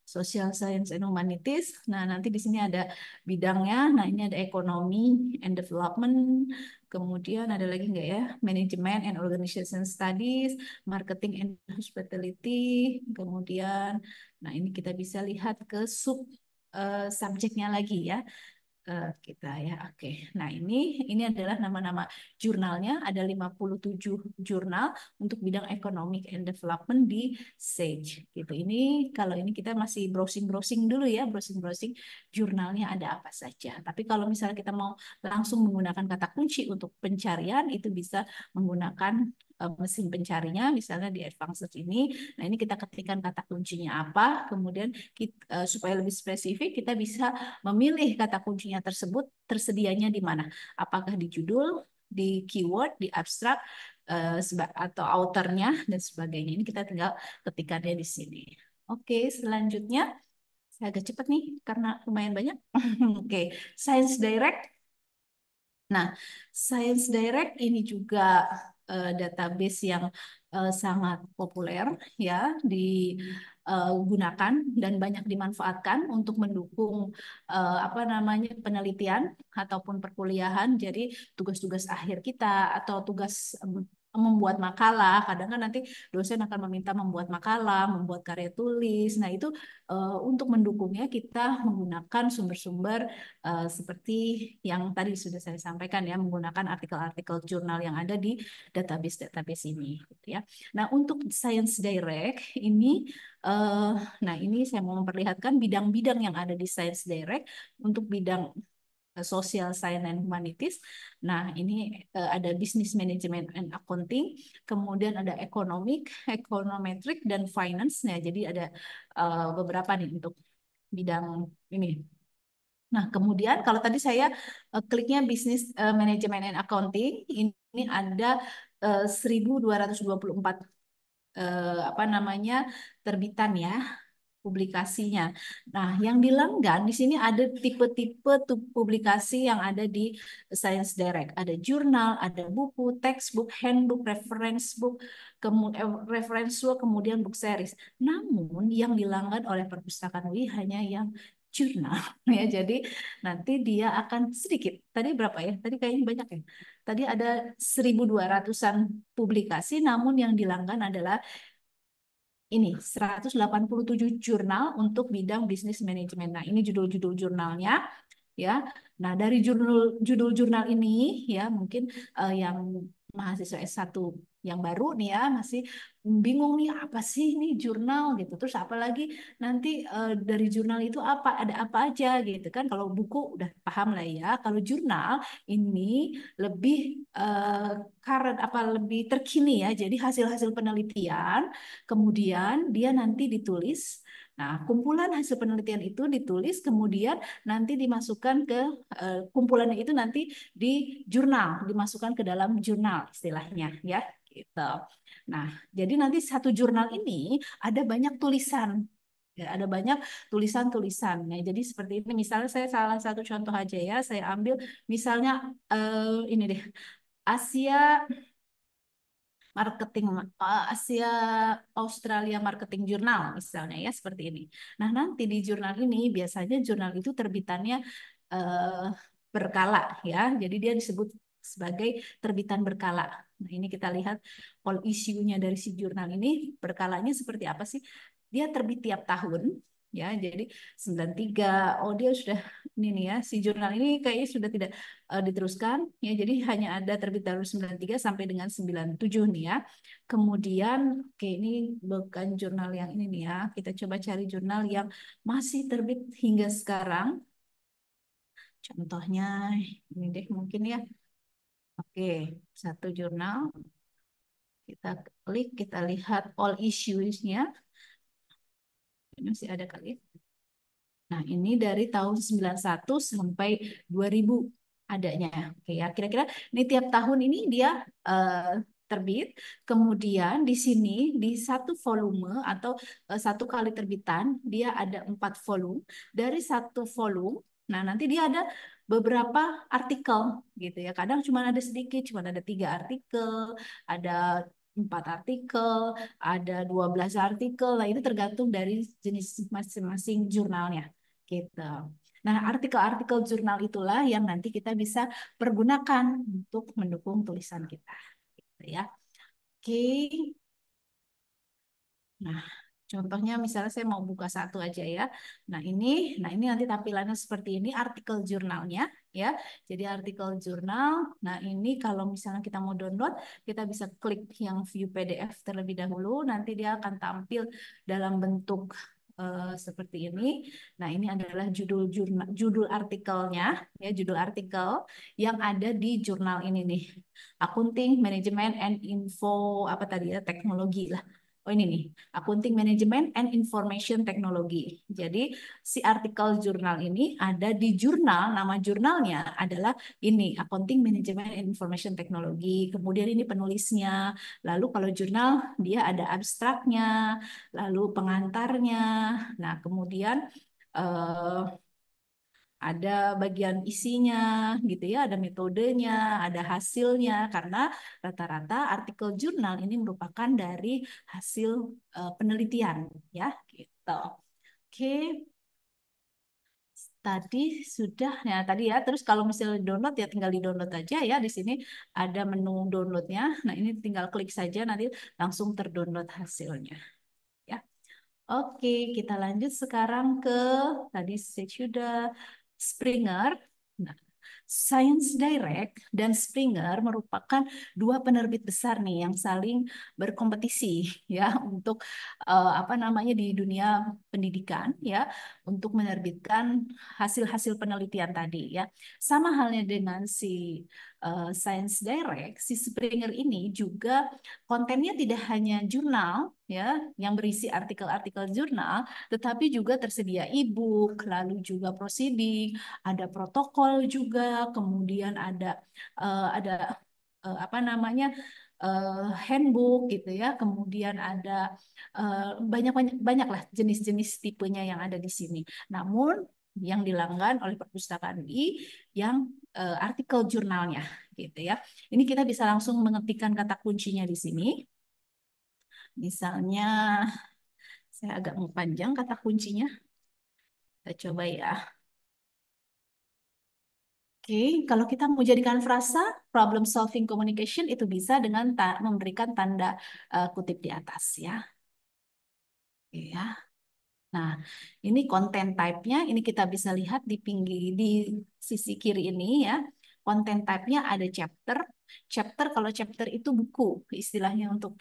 Social Science and Humanities. Nah, nanti di sini ada bidangnya. Nah, ini ada ekonomi and development. Kemudian ada lagi enggak ya? Management and Organization Studies, marketing and hospitality. Kemudian, nah ini kita bisa lihat ke sub subjeknya lagi ya. Kita ya. Oke. Nah, ini adalah nama-nama jurnalnya. Ada 57 jurnal untuk bidang economic and development di Sage gitu. Ini kalau ini kita masih browsing-browsing dulu ya, browsing-browsing jurnalnya ada apa saja. Tapi kalau misalnya kita mau langsung menggunakan kata kunci untuk pencarian itu bisa menggunakan mesin pencarinya misalnya di advanced search ini. Nah, ini kita ketikkan kata kuncinya apa, kemudian kita, supaya lebih spesifik kita bisa memilih kata kuncinya tersebut tersedianya di mana. Apakah di judul, di keyword, di abstrak, atau authornya dan sebagainya. Ini kita tinggal ketikkannya di sini. Oke, selanjutnya saya agak cepat nih karena lumayan banyak. Oke, Science Direct. Nah, Science Direct ini juga database yang sangat populer ya digunakan dan banyak dimanfaatkan untuk mendukung apa namanya penelitian ataupun perkuliahan. Jadi tugas-tugas akhir kita atau tugas membuat makalah, kadang kan nanti dosen akan meminta membuat makalah, membuat karya tulis. Nah, itu untuk mendukungnya kita menggunakan sumber-sumber seperti yang tadi sudah saya sampaikan ya, menggunakan artikel-artikel jurnal yang ada di database-database ini gitu ya. Nah, untuk Science Direct ini nah ini saya mau memperlihatkan bidang-bidang yang ada di Science Direct untuk bidang Social Science and Humanities. Nah, ini ada Business Management and Accounting, kemudian ada Economic, Econometric, dan Finance. Nah, jadi ada beberapa nih untuk bidang ini. Nah, kemudian kalau tadi saya kliknya Business Management and Accounting, ini ada 1224 apa namanya terbitan ya publikasinya. Nah, yang dilanggan di sini ada tipe-tipe publikasi yang ada di Science Direct. Ada jurnal, ada buku, textbook, handbook, reference book, reference book, kemudian book series. Namun yang dilanggan oleh perpustakaan UI hanya yang jurnal ya. Jadi nanti dia akan sedikit. Tadi berapa ya? Tadi kayaknya banyak ya. Tadi ada 1.200-an publikasi, namun yang dilanggan adalah ini 187 jurnal untuk bidang bisnis manajemen. Nah, ini judul-judul jurnalnya ya. Nah, dari judul jurnal ini ya mungkin yang mahasiswa S1 yang baru nih ya masih bingung nih apa sih ini jurnal gitu. Terus apalagi nanti dari jurnal itu ada apa aja gitu kan. Kalau buku udah paham lah ya. Kalau jurnal ini lebih current apa lebih terkini ya. Jadi hasil-hasil penelitian kemudian dia nanti ditulis. Nah, kumpulan hasil penelitian itu ditulis kemudian nanti dimasukkan ke kumpulannya itu nanti di jurnal, dimasukkan ke dalam jurnal istilahnya ya, gitu. Nah, jadi nanti satu jurnal ini ada banyak tulisan. Ya, ada banyak tulisan-tulisan. Nah, jadi seperti ini misalnya saya salah satu contoh aja ya, saya ambil misalnya ini deh. Asia Marketing Asia Australia Marketing Journal misalnya ya seperti ini. Nah, nanti di jurnal ini biasanya jurnal itu terbitannya eh, berkala ya. Jadi dia disebut sebagai terbitan berkala. Nah, ini kita lihat all issue-nya dari si jurnal ini berkalanya seperti apa sih? Dia terbit tiap tahun ya. Jadi 93 oh dia sudah ini nih ya si jurnal ini kayaknya sudah tidak diteruskan ya. Jadi hanya ada terbit dari 93 sampai dengan 97 nih ya. Kemudian oke ini bukan jurnal yang ini nih ya. Kita coba cari jurnal yang masih terbit hingga sekarang. Contohnya ini deh mungkin ya. Oke, satu jurnal. Kita klik, kita lihat all issues-nya. Ini masih ada kali ya. Nah, ini dari tahun 91 sampai 2000 adanya. Oke ya, kira-kira ini tiap tahun ini dia terbit. Kemudian di sini di satu volume atau satu kali terbitan dia ada 4 volume. Dari satu volume, nah nanti dia ada beberapa artikel gitu ya. Kadang cuma ada sedikit, cuma ada 3 artikel, ada 4 artikel, ada 12 artikel. Nah, ini tergantung dari jenis masing-masing jurnalnya gitu. Nah, artikel-artikel jurnal itulah yang nanti kita bisa pergunakan untuk mendukung tulisan kita. Gitu ya. Oke. Nah, contohnya misalnya saya mau buka satu aja ya. Nah ini nanti tampilannya seperti ini artikel jurnalnya ya. Jadi artikel jurnal. Nah ini kalau misalnya kita mau download, kita bisa klik yang view PDF terlebih dahulu. Nanti dia akan tampil dalam bentuk seperti ini. Nah ini adalah judul jurnal, judul artikelnya ya, judul artikel yang ada di jurnal ini nih. Akunting, Manajemen, and Info apa tadi ya, teknologi lah. Oh ini nih, Accounting Management and Information Technology. Jadi si artikel jurnal ini ada di jurnal, nama jurnalnya adalah ini, Accounting Management and Information Technology. Kemudian ini penulisnya. Lalu kalau jurnal dia ada abstraknya, lalu pengantarnya. Nah, kemudian eh, ada bagian isinya gitu ya, ada metodenya, ada hasilnya karena rata-rata artikel jurnal ini merupakan dari hasil penelitian ya gitu. Oke, tadi sudah ya tadi ya. Terus kalau misalnya download ya tinggal di-download aja ya, di sini ada menu downloadnya. Nah, ini tinggal klik saja nanti langsung terdownload hasilnya ya. Oke, kita lanjut sekarang ke tadi sudah Springer. Nah, Science Direct dan Springer merupakan 2 penerbit besar nih yang saling berkompetisi ya untuk apa namanya di dunia pendidikan ya untuk menerbitkan hasil-hasil penelitian tadi ya. Sama halnya dengan si Science Direct, si Springer ini juga kontennya tidak hanya jurnal ya yang berisi artikel-artikel jurnal, tetapi juga tersedia e-book, lalu juga proceeding, ada protokol juga, kemudian ada apa namanya handbook gitu ya, kemudian ada banyak banyak banyak lah jenis-jenis tipenya yang ada di sini. Namun yang dilanggan oleh perpustakaan UI yang artikel jurnalnya gitu ya. Ini kita bisa langsung mengetikkan kata kuncinya di sini. Misalnya saya agak mau panjang kata kuncinya. Kita coba ya. Oke, kalau kita mau jadikan frasa problem solving communication itu bisa dengan memberikan tanda kutip di atas ya. Oke ya. Nah, ini konten type-nya, ini kita bisa lihat di pinggir di sisi kiri ini ya. Konten type-nya ada chapter. Chapter kalau chapter itu buku, istilahnya untuk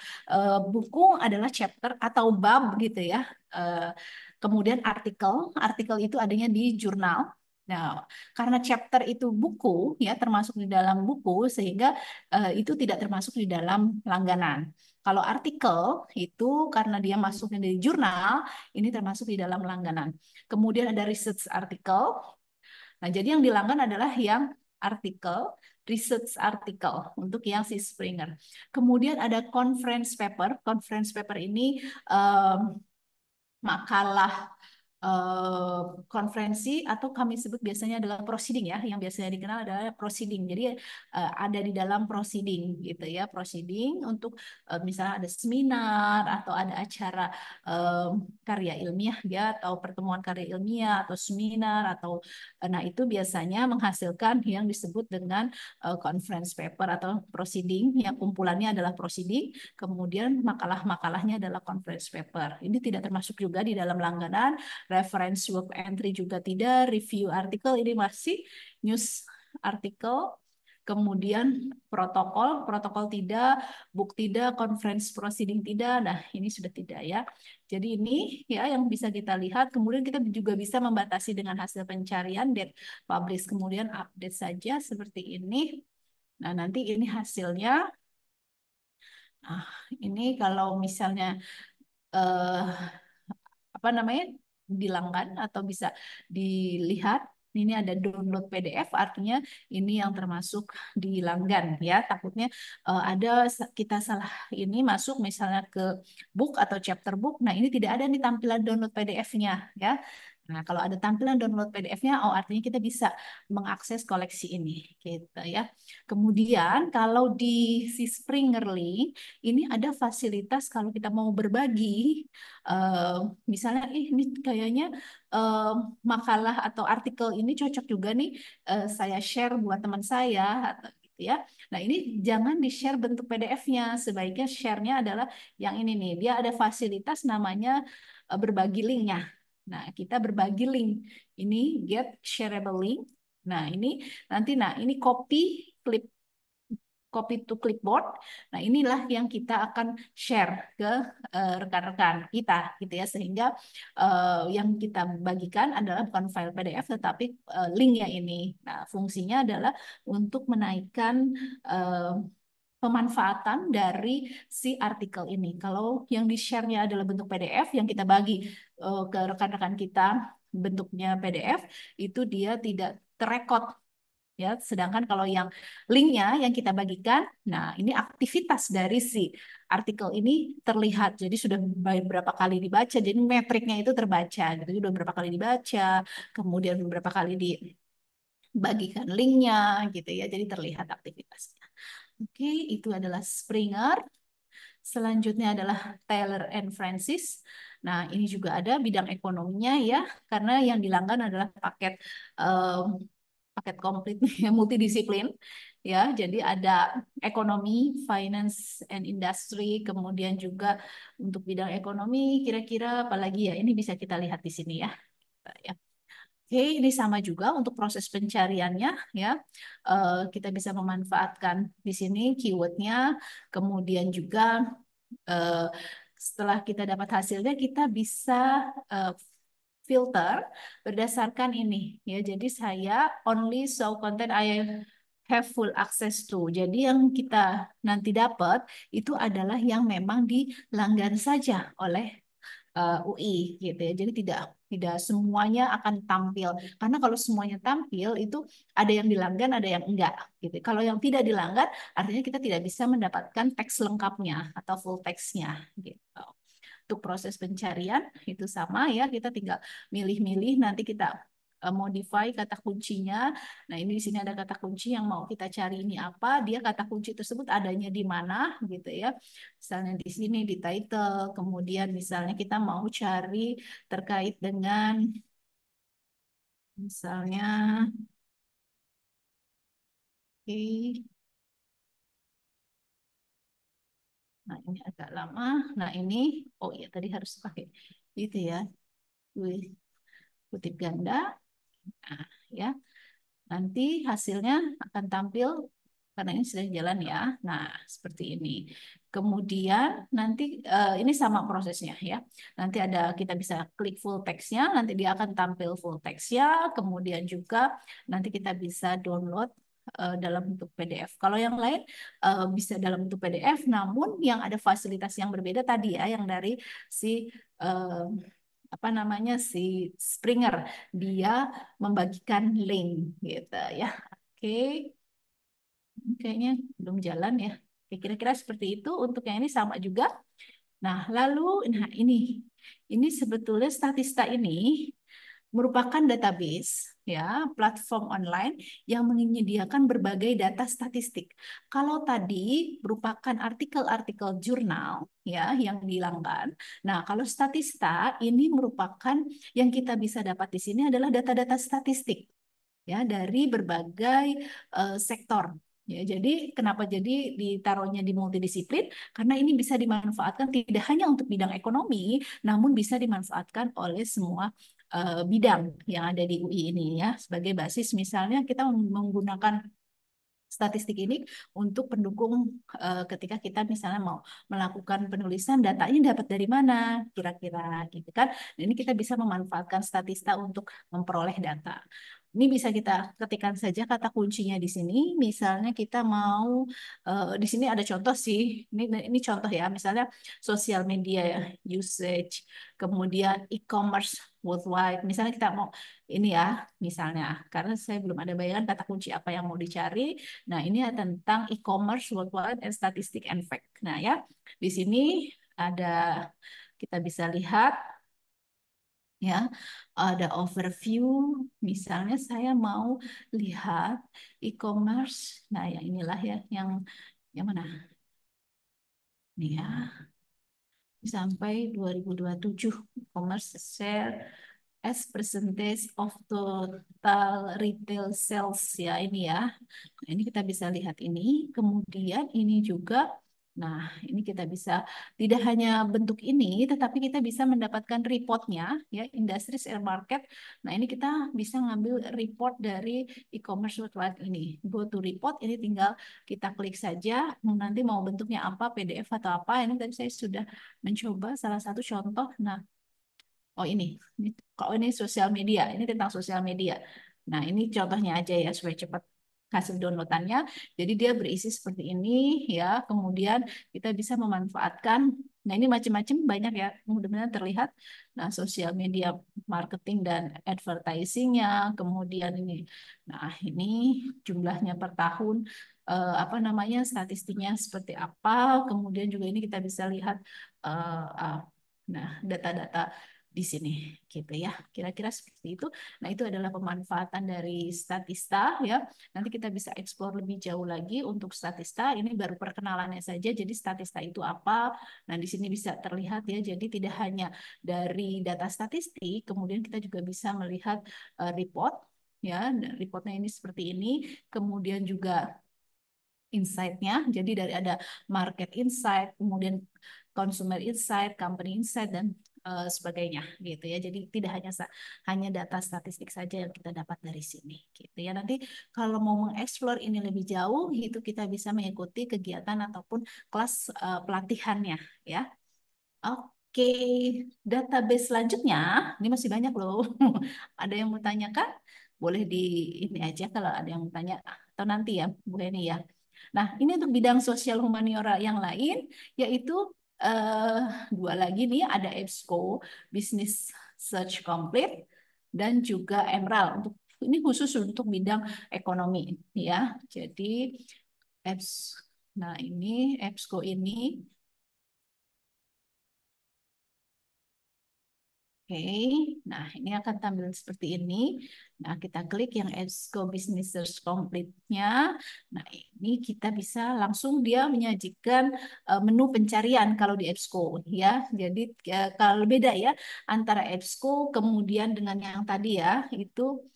buku adalah chapter atau bab gitu ya. Eh, Kemudian artikel, artikel itu adanya di jurnal. Nah, karena chapter itu buku ya termasuk di dalam buku sehingga itu tidak termasuk di dalam langganan. Kalau artikel itu karena dia masuknya dari jurnal, ini termasuk di dalam langganan. Kemudian ada research artikel. Nah, jadi yang dilanggan adalah yang artikel, research artikel untuk yang si Springer. Kemudian ada conference paper. Conference paper ini makalah eh, konferensi atau kami sebut biasanya adalah proceeding ya, yang biasanya dikenal adalah proceeding. Jadi ada di dalam proceeding gitu ya, proceeding untuk misalnya ada seminar atau ada acara eh, karya ilmiah ya, atau pertemuan karya ilmiah atau seminar atau nah itu biasanya menghasilkan yang disebut dengan conference paper atau proceeding, yang kumpulannya adalah proceeding, kemudian makalah-makalahnya adalah conference paper. Ini tidak termasuk juga di dalam langganan. Reference work entry juga tidak, review artikel ini masih news artikel, kemudian protokol tidak, book tidak, conference proceeding tidak. Nah, ini sudah tidak ya. Jadi ini ya yang bisa kita lihat. Kemudian kita juga bisa membatasi dengan hasil pencarian, date publish, kemudian update saja seperti ini. Nah, nanti ini hasilnya. Nah, ini kalau misalnya eh, apa namanya dilanggan atau bisa dilihat, ini ada download PDF, artinya ini yang termasuk dilanggan ya. Takutnya ada kita salah ini masuk misalnya ke book atau chapter book. Nah, ini tidak ada nih tampilan download PDF-nya ya. Nah, kalau ada tampilan download PDF-nya, oh artinya kita bisa mengakses koleksi ini gitu ya. Kemudian kalau di si Springer Link ini ada fasilitas kalau kita mau berbagi, eh, misalnya ini kayaknya eh, makalah atau artikel ini cocok juga nih, saya share buat teman saya atau gitu ya. Nah, ini jangan di-share bentuk PDF-nya, sebaiknya share-nya adalah yang ini nih. Dia ada fasilitas namanya berbagi linknya. Nah, kita berbagi link. Ini get shareable link. Nah, ini nanti ini copy to clipboard. Nah, inilah yang kita akan share ke rekan-rekan kita gitu ya, sehingga yang kita bagikan adalah bukan file PDF tetapi linknya ini. Nah, fungsinya adalah untuk menaikkan eh, pemanfaatan dari si artikel ini. Kalau yang di-share-nya adalah bentuk PDF yang kita bagi ke rekan-rekan kita bentuknya PDF, itu dia tidak terekod ya. Sedangkan kalau yang linknya yang kita bagikan, nah ini aktivitas dari si artikel ini terlihat. Jadi sudah beberapa kali dibaca, jadi metriknya itu terbaca gitu. Sudah beberapa kali dibaca, kemudian beberapa kali dibagikan linknya gitu ya. Jadi terlihat aktivitasnya. Oke, itu adalah Springer. Selanjutnya adalah Taylor and Francis. Nah, ini juga ada bidang ekonominya ya, karena yang dilanggan adalah paket komplit multidisiplin ya. Jadi ada ekonomi, finance and industry, kemudian juga untuk bidang ekonomi kira-kira apalagi ya, ini bisa kita lihat di sini ya. Ya. Oke, ini sama juga untuk proses pencariannya ya. Kita bisa memanfaatkan di sini keywordnya, kemudian juga eh, setelah kita dapat hasilnya kita bisa eh, filter berdasarkan ini ya. Jadi saya only show content I have full access to. Jadi yang kita nanti dapat itu adalah yang memang dilanggan saja oleh UI gitu ya. Jadi tidak tidak semuanya akan tampil. Karena kalau semuanya tampil itu ada yang dilanggan, ada yang enggak gitu. Kalau yang tidak dilanggan artinya kita tidak bisa mendapatkan teks lengkapnya atau full teksnya gitu. Untuk proses pencarian itu sama ya, kita tinggal milih-milih, nanti kita modify kata kuncinya. Nah, ini di sini ada kata kunci yang mau kita cari ini apa, dia kata kunci tersebut adanya di mana gitu ya. Misalnya di sini di title, kemudian misalnya kita mau cari terkait dengan misalnya oke. Nah, ini agak lama. Nah, ini oh iya tadi harus pakai itu ya. Wih, kutip ganda. Nah, ya. Nanti hasilnya akan tampil karena ini sedang jalan ya. Nah, seperti ini. Kemudian nanti ini sama prosesnya ya. Nanti ada kita bisa klik full text-nya, nanti dia akan tampil full text-nya, kemudian juga nanti kita bisa download dalam bentuk PDF. Kalau yang lain bisa dalam bentuk PDF, namun yang ada fasilitas yang berbeda tadi ya, yang dari si apa namanya si Springer, dia membagikan link gitu ya. Oke, kayaknya belum jalan ya. Oke, kira-kira seperti itu. Untuk yang ini sama juga. Nah, lalu ini sebetulnya Statista ini merupakan database ya, platform online yang menyediakan berbagai data statistik. Kalau tadi merupakan artikel-artikel jurnal ya yang dilanggan. Nah, kalau Statista ini merupakan yang kita bisa dapat di sini adalah data-data statistik ya dari berbagai sektor. Ya, jadi kenapa jadi ditaruhnya di multidisiplin? Karena ini bisa dimanfaatkan tidak hanya untuk bidang ekonomi, namun bisa dimanfaatkan oleh semua bidang yang ada di UI ini ya. Sebagai basis misalnya kita menggunakan statistik ini untuk pendukung ketika kita misalnya mau melakukan penulisan, datanya dapat dari mana kira-kira gitu kan. Nah, ini kita bisa memanfaatkan statista untuk memperoleh data. Ini bisa kita ketikkan saja kata kuncinya di sini. Misalnya kita mau di sini ada contoh sih. Ini contoh ya. Misalnya sosial media usage, kemudian e-commerce worldwide. Misalnya kita mau ini ya, misalnya karena saya belum ada bayangan kata kunci apa yang mau dicari. Nah, ini tentang e-commerce worldwide and statistic and fact. Nah, ya, di sini ada kita bisa lihat ya, ada overview. Misalnya saya mau lihat e-commerce. Nah, yang inilah ya yang mana? Nih ya, sampai 2027 e-commerce share as percentage of total retail sales ya ini ya. Nah, ini kita bisa lihat ini. Kemudian ini juga, nah ini kita bisa tidak hanya bentuk ini, tetapi kita bisa mendapatkan reportnya ya, industry share market. Nah ini kita bisa ngambil report dari e-commerce worldwide ini. Go to report, ini tinggal kita klik saja. Nanti mau bentuknya apa, PDF atau apa. Ini tadi saya sudah mencoba salah satu contoh. Nah, oh ini kalau ini sosial media, ini tentang sosial media. Nah ini contohnya aja ya supaya cepat hasil downloadannya. Jadi dia berisi seperti ini ya. Kemudian kita bisa memanfaatkan. Nah ini macam-macam banyak ya. Mudah-mudahan terlihat. Nah sosial media marketing dan advertisingnya. Kemudian ini. Nah ini jumlahnya per tahun. Apa namanya statistiknya seperti apa. Kemudian juga ini kita bisa lihat. Nah data-data di sini gitu ya. Kira-kira seperti itu. Nah, itu adalah pemanfaatan dari statista ya. Nanti kita bisa eksplor lebih jauh lagi untuk statista. Ini baru perkenalannya saja. Jadi statista itu apa? Nah, di sini bisa terlihat ya. Jadi tidak hanya dari data statistik, kemudian kita juga bisa melihat report ya. Reportnya ini seperti ini. Kemudian juga insight-nya. Jadi dari ada market insight, kemudian consumer insight, company insight, dan sebagainya gitu ya. Jadi tidak hanya data statistik saja yang kita dapat dari sini gitu ya. Nanti kalau mau mengeksplor ini lebih jauh itu kita bisa mengikuti kegiatan ataupun kelas pelatihannya ya. Oke, database selanjutnya ini masih banyak loh. Ada yang mau tanyakan? Boleh di ini aja kalau ada yang mau tanya atau nanti ya, Bu Heni ya. Nah, ini untuk bidang sosial humaniora yang lain, yaitu eh, dua lagi nih, ada EBSCO, Business Search Complete, dan juga Emerald. Ini khusus untuk bidang ekonomi, ya. Jadi, EBS, nah ini EBSCO ini Oke, nah ini akan tampil seperti ini. Nah, kita klik yang EBSCO Business Search Complete-nya. Nah, ini kita bisa langsung dia menyajikan menu pencarian kalau di EBSCO ya. Jadi kalau beda ya antara EBSCO kemudian dengan yang tadi ya, itu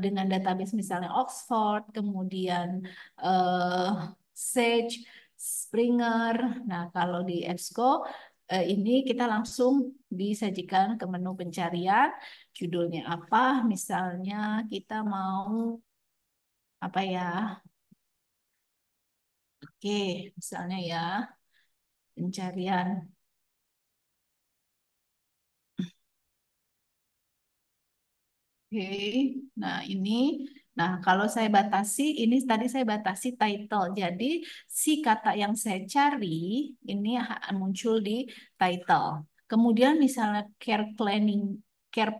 dengan database misalnya Oxford, kemudian eh, Sage, Springer. Nah, kalau di EBSCO ini kita langsung disajikan ke menu pencarian. Judulnya apa? Misalnya kita mau apa ya? Oke, misalnya ya pencarian. Oke, nah ini, nah kalau saya batasi, ini tadi saya batasi title. Jadi si kata yang saya cari ini muncul di title. Kemudian misalnya care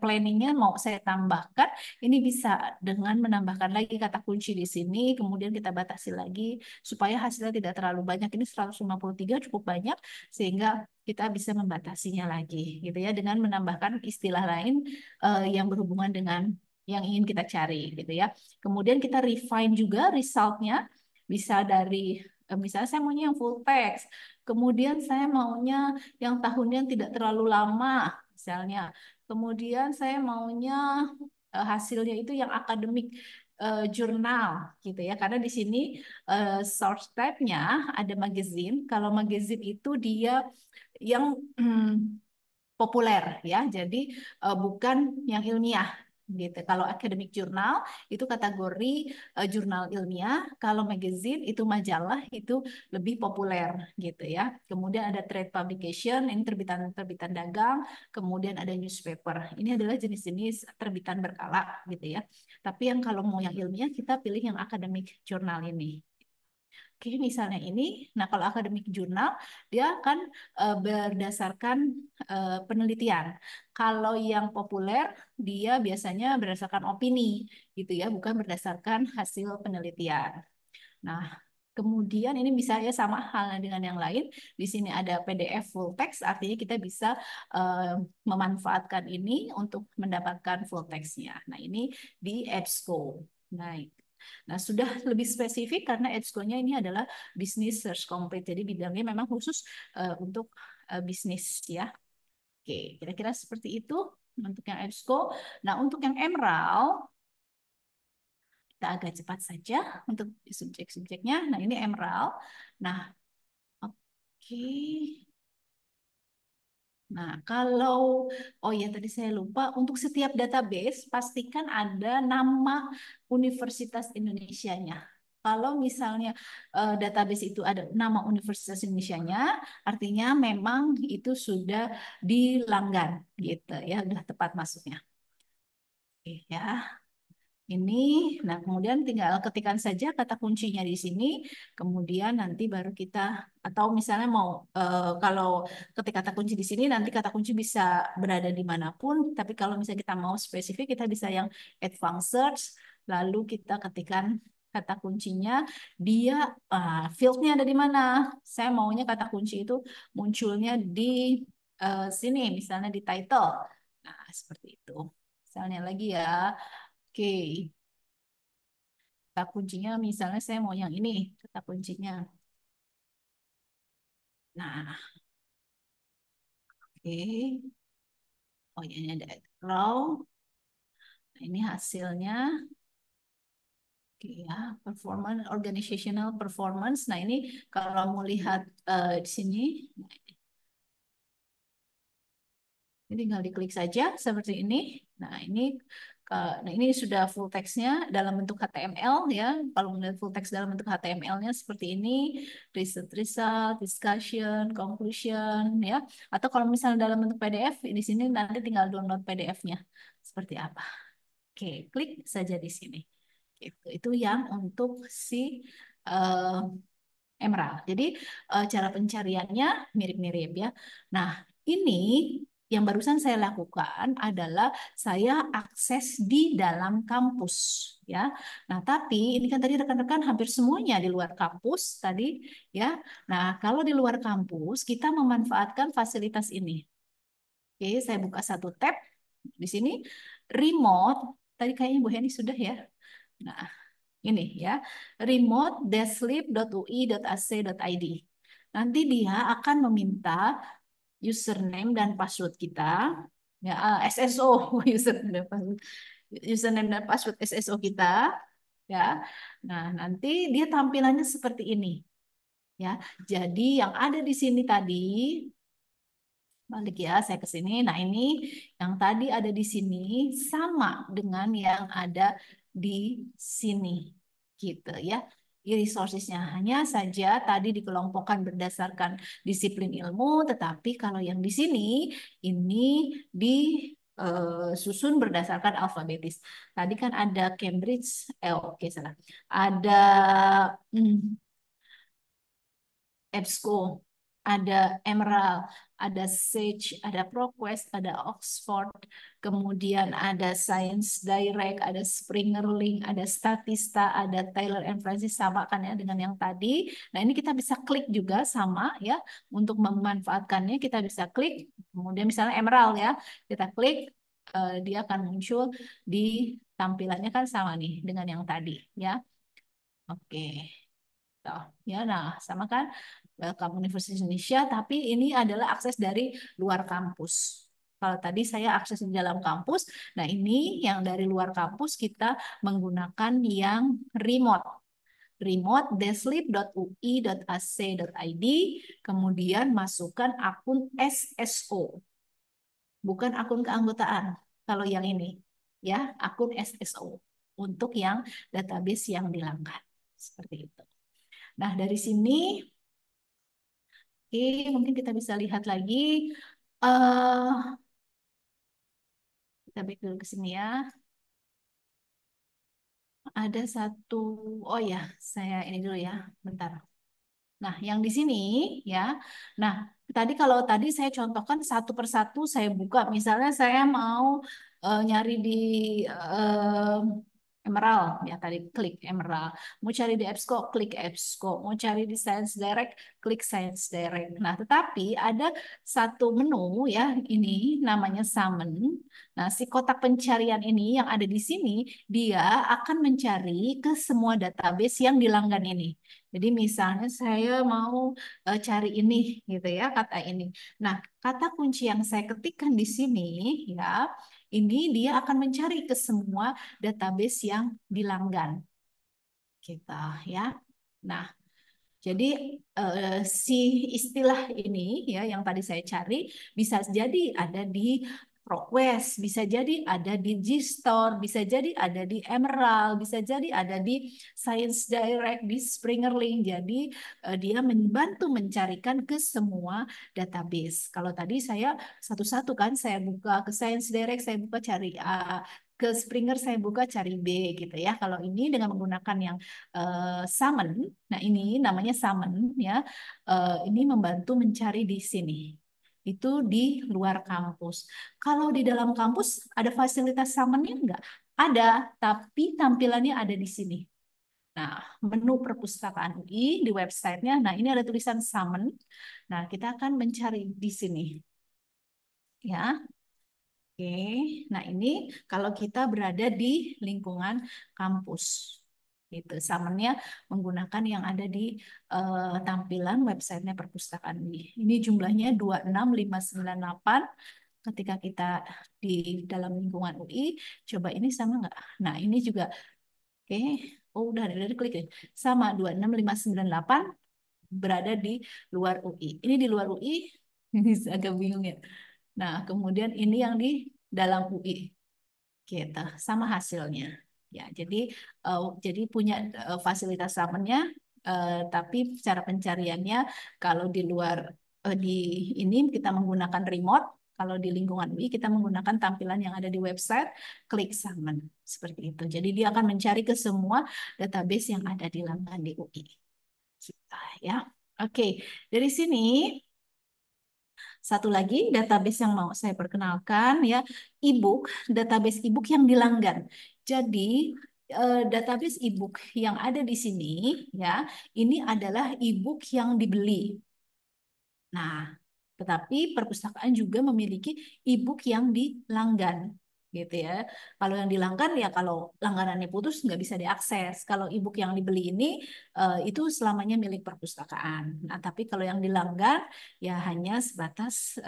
planningnya mau saya tambahkan, ini bisa dengan menambahkan lagi kata kunci di sini. Kemudian kita batasi lagi supaya hasilnya tidak terlalu banyak. Ini 153 cukup banyak sehingga kita bisa membatasinya lagi, gitu ya, dengan menambahkan istilah lain yang berhubungan dengan yang ingin kita cari gitu ya. Kemudian kita refine juga resultnya bisa dari misalnya saya maunya yang full text, kemudian saya maunya yang tahunnya tidak terlalu lama misalnya, kemudian saya maunya hasilnya itu yang akademik jurnal gitu ya, karena di sini source type-nya ada magazine. Kalau magazine itu dia yang populer ya, jadi bukan yang ilmiah. gitu. Kalau academic journal itu kategori jurnal ilmiah, kalau magazine itu majalah itu lebih populer gitu ya. Kemudian ada trade publication, ini terbitan-terbitan dagang, kemudian ada newspaper. Ini adalah jenis-jenis terbitan berkala gitu ya. Tapi yang kalau mau yang ilmiah kita pilih yang academic journal ini. Oke, misalnya ini, nah kalau akademik jurnal dia akan berdasarkan penelitian. Kalau yang populer dia biasanya berdasarkan opini, gitu ya, bukan berdasarkan hasil penelitian. Nah, kemudian ini bisa ya sama halnya dengan yang lain. Di sini ada PDF full text, artinya kita bisa memanfaatkan ini untuk mendapatkan full text-nya. Nah, ini di EBSCO. Nah, sudah lebih spesifik karena EBSCO-nya ini adalah Business Search Complete. Jadi bidangnya memang khusus untuk bisnis ya. Oke, kira-kira seperti itu untuk yang EBSCO. Nah, untuk yang Emerald, kita agak cepat saja untuk subjek-subjeknya. Nah, ini Emerald. Nah, oke. Nah, kalau, oh ya tadi saya lupa, untuk setiap database pastikan ada nama Universitas Indonesianya. Kalau misalnya database itu ada nama Universitas Indonesianya, artinya memang itu sudah dilanggan gitu ya, sudah tepat masuknya. Oke ya. Ini, nah kemudian tinggal ketikkan saja kata kuncinya di sini, kemudian nanti baru kita, atau misalnya mau, kalau ketik kata kunci di sini, nanti kata kunci bisa berada di manapun, tapi kalau misalnya kita mau spesifik, kita bisa yang advanced search, lalu kita ketikkan kata kuncinya, dia fieldnya ada di mana. Saya maunya kata kunci itu munculnya di sini, misalnya di title. Nah, seperti itu. Misalnya lagi ya. Oke, kata kuncinya misalnya saya mau yang ini, kata kuncinya. Nah, oke. Oh ya, ini ada raw. Nah, ini hasilnya. Oke ya, performance, organizational performance. Nah, ini kalau mau lihat di sini, ini tinggal diklik saja seperti ini. Nah, ini sudah full text-nya dalam bentuk HTML ya. Kalau melihat full text dalam bentuk HTML-nya seperti ini, result, discussion, conclusion ya. Atau kalau misalnya dalam bentuk PDF, di sini nanti tinggal download PDF-nya seperti apa. Oke, klik saja di sini. Itu yang untuk si eh, Emerald. Jadi cara pencariannya mirip-mirip ya. Nah, ini yang barusan saya lakukan adalah saya akses di dalam kampus ya. Nah, tapi ini kan tadi rekan-rekan hampir semuanya di luar kampus tadi ya. Nah, kalau di luar kampus kita memanfaatkan fasilitas ini. Oke, saya buka satu tab di sini remote. Tadi kayaknya Bu Heni sudah ya. Nah, ini ya, remote-sleep.ui.ac.id. Nanti dia akan meminta username dan password kita, ya SSO username dan password, SSO kita, ya. Nah, nanti dia tampilannya seperti ini, ya. Jadi yang ada di sini tadi, balik ya, saya ke sini. Nah, ini yang tadi ada di sini sama dengan yang ada di sini, gitu ya. E-resourcesnya hanya saja tadi dikelompokkan berdasarkan disiplin ilmu, tetapi kalau yang di sini ini disusun berdasarkan alfabetis. Tadi kan ada Cambridge, oke salah, ada hmm, EBSCO, ada Emerald, ada Sage, ada ProQuest, ada Oxford, kemudian ada Science Direct, ada Springer Link, ada Statista, ada Taylor and Francis, sama kan ya dengan yang tadi. Nah, ini kita bisa klik juga sama ya, untuk memanfaatkannya kita bisa klik, kemudian misalnya Emerald ya, kita klik, dia akan muncul di tampilannya kan sama nih dengan yang tadi ya. Oke. Tuh, ya, nah sama kan Welcome Universitas Indonesia, tapi ini adalah akses dari luar kampus. Kalau tadi saya akses di dalam kampus, nah ini yang dari luar kampus kita menggunakan yang remote. remote-sleep.ui.ac.id, kemudian masukkan akun SSO, bukan akun keanggotaan. Kalau yang ini. ya akun SSO untuk yang database yang dilanggan. Seperti itu. Nah, dari sini oke, mungkin kita bisa lihat lagi. eh kita back dulu ke sini ya. Ada satu, oh ya, saya ini dulu ya, bentar. Nah, yang di sini ya. Nah, kalau tadi saya contohkan satu persatu saya buka. Misalnya saya mau nyari di Emerald, ya tadi klik Emerald. Mau cari di EBSCO, klik EBSCO. Mau cari di Science Direct, klik Science Direct. Nah, tetapi ada satu menu ya, ini namanya Summon. Nah, si kotak pencarian ini yang ada di sini, dia akan mencari ke semua database yang dilanggan ini. Jadi misalnya saya mau cari ini gitu ya, kata ini. Nah, kata kunci yang saya ketikkan di sini ya, ini dia akan mencari ke semua database yang dilanggan kita ya. Nah, jadi si istilah ini ya yang tadi saya cari bisa jadi ada di ProQuest, bisa jadi ada di Gstore, bisa jadi ada di Emerald, bisa jadi ada di Science Direct, di Springerlink. Jadi dia membantu mencarikan ke semua database. Kalau tadi saya satu-satu kan saya buka ke Science Direct, saya buka cari A, ke Springer saya buka cari B gitu ya. Kalau ini dengan menggunakan yang summon. Nah, ini namanya summon ya. Ini membantu mencari di sini. Itu di luar kampus. Kalau di dalam kampus ada fasilitas summonnya enggak? Ada, tapi tampilannya ada di sini. Nah, menu perpustakaan UI di websitenya. Nah, ini ada tulisan summon. Nah, kita akan mencari di sini. Ya, oke. Nah, ini kalau kita berada di lingkungan kampus. Gitu. Summonnya menggunakan yang ada di tampilan websitenya perpustakaan UI. Ini jumlahnya 26598. Ketika kita di dalam lingkungan UI, coba ini sama nggak? Nah, ini juga, oke. Oh, udah klik ya. Sama 26598 berada di luar UI. Ini di luar UI, ini agak bingung ya. Nah, kemudian ini yang di dalam UI. Gitu, sama hasilnya. Ya, jadi punya fasilitas summonnya, tapi cara pencariannya kalau di luar di ini kita menggunakan remote, kalau di lingkungan UI kita menggunakan tampilan yang ada di website, klik summon seperti itu. Jadi dia akan mencari ke semua database yang ada di langgan di UI. Kita ya. Oke, dari sini satu lagi database yang mau saya perkenalkan ya, ebook, database ebook yang dilanggan. Jadi database ebook yang ada di sini ya, ini adalah ebook yang dibeli. Nah, tetapi perpustakaan juga memiliki ebook yang dilanggan, gitu ya. Kalau yang dilanggan ya kalau langganannya putus nggak bisa diakses. Kalau ebook yang dibeli ini itu selamanya milik perpustakaan. Nah, tapi kalau yang dilanggan ya hanya sebatas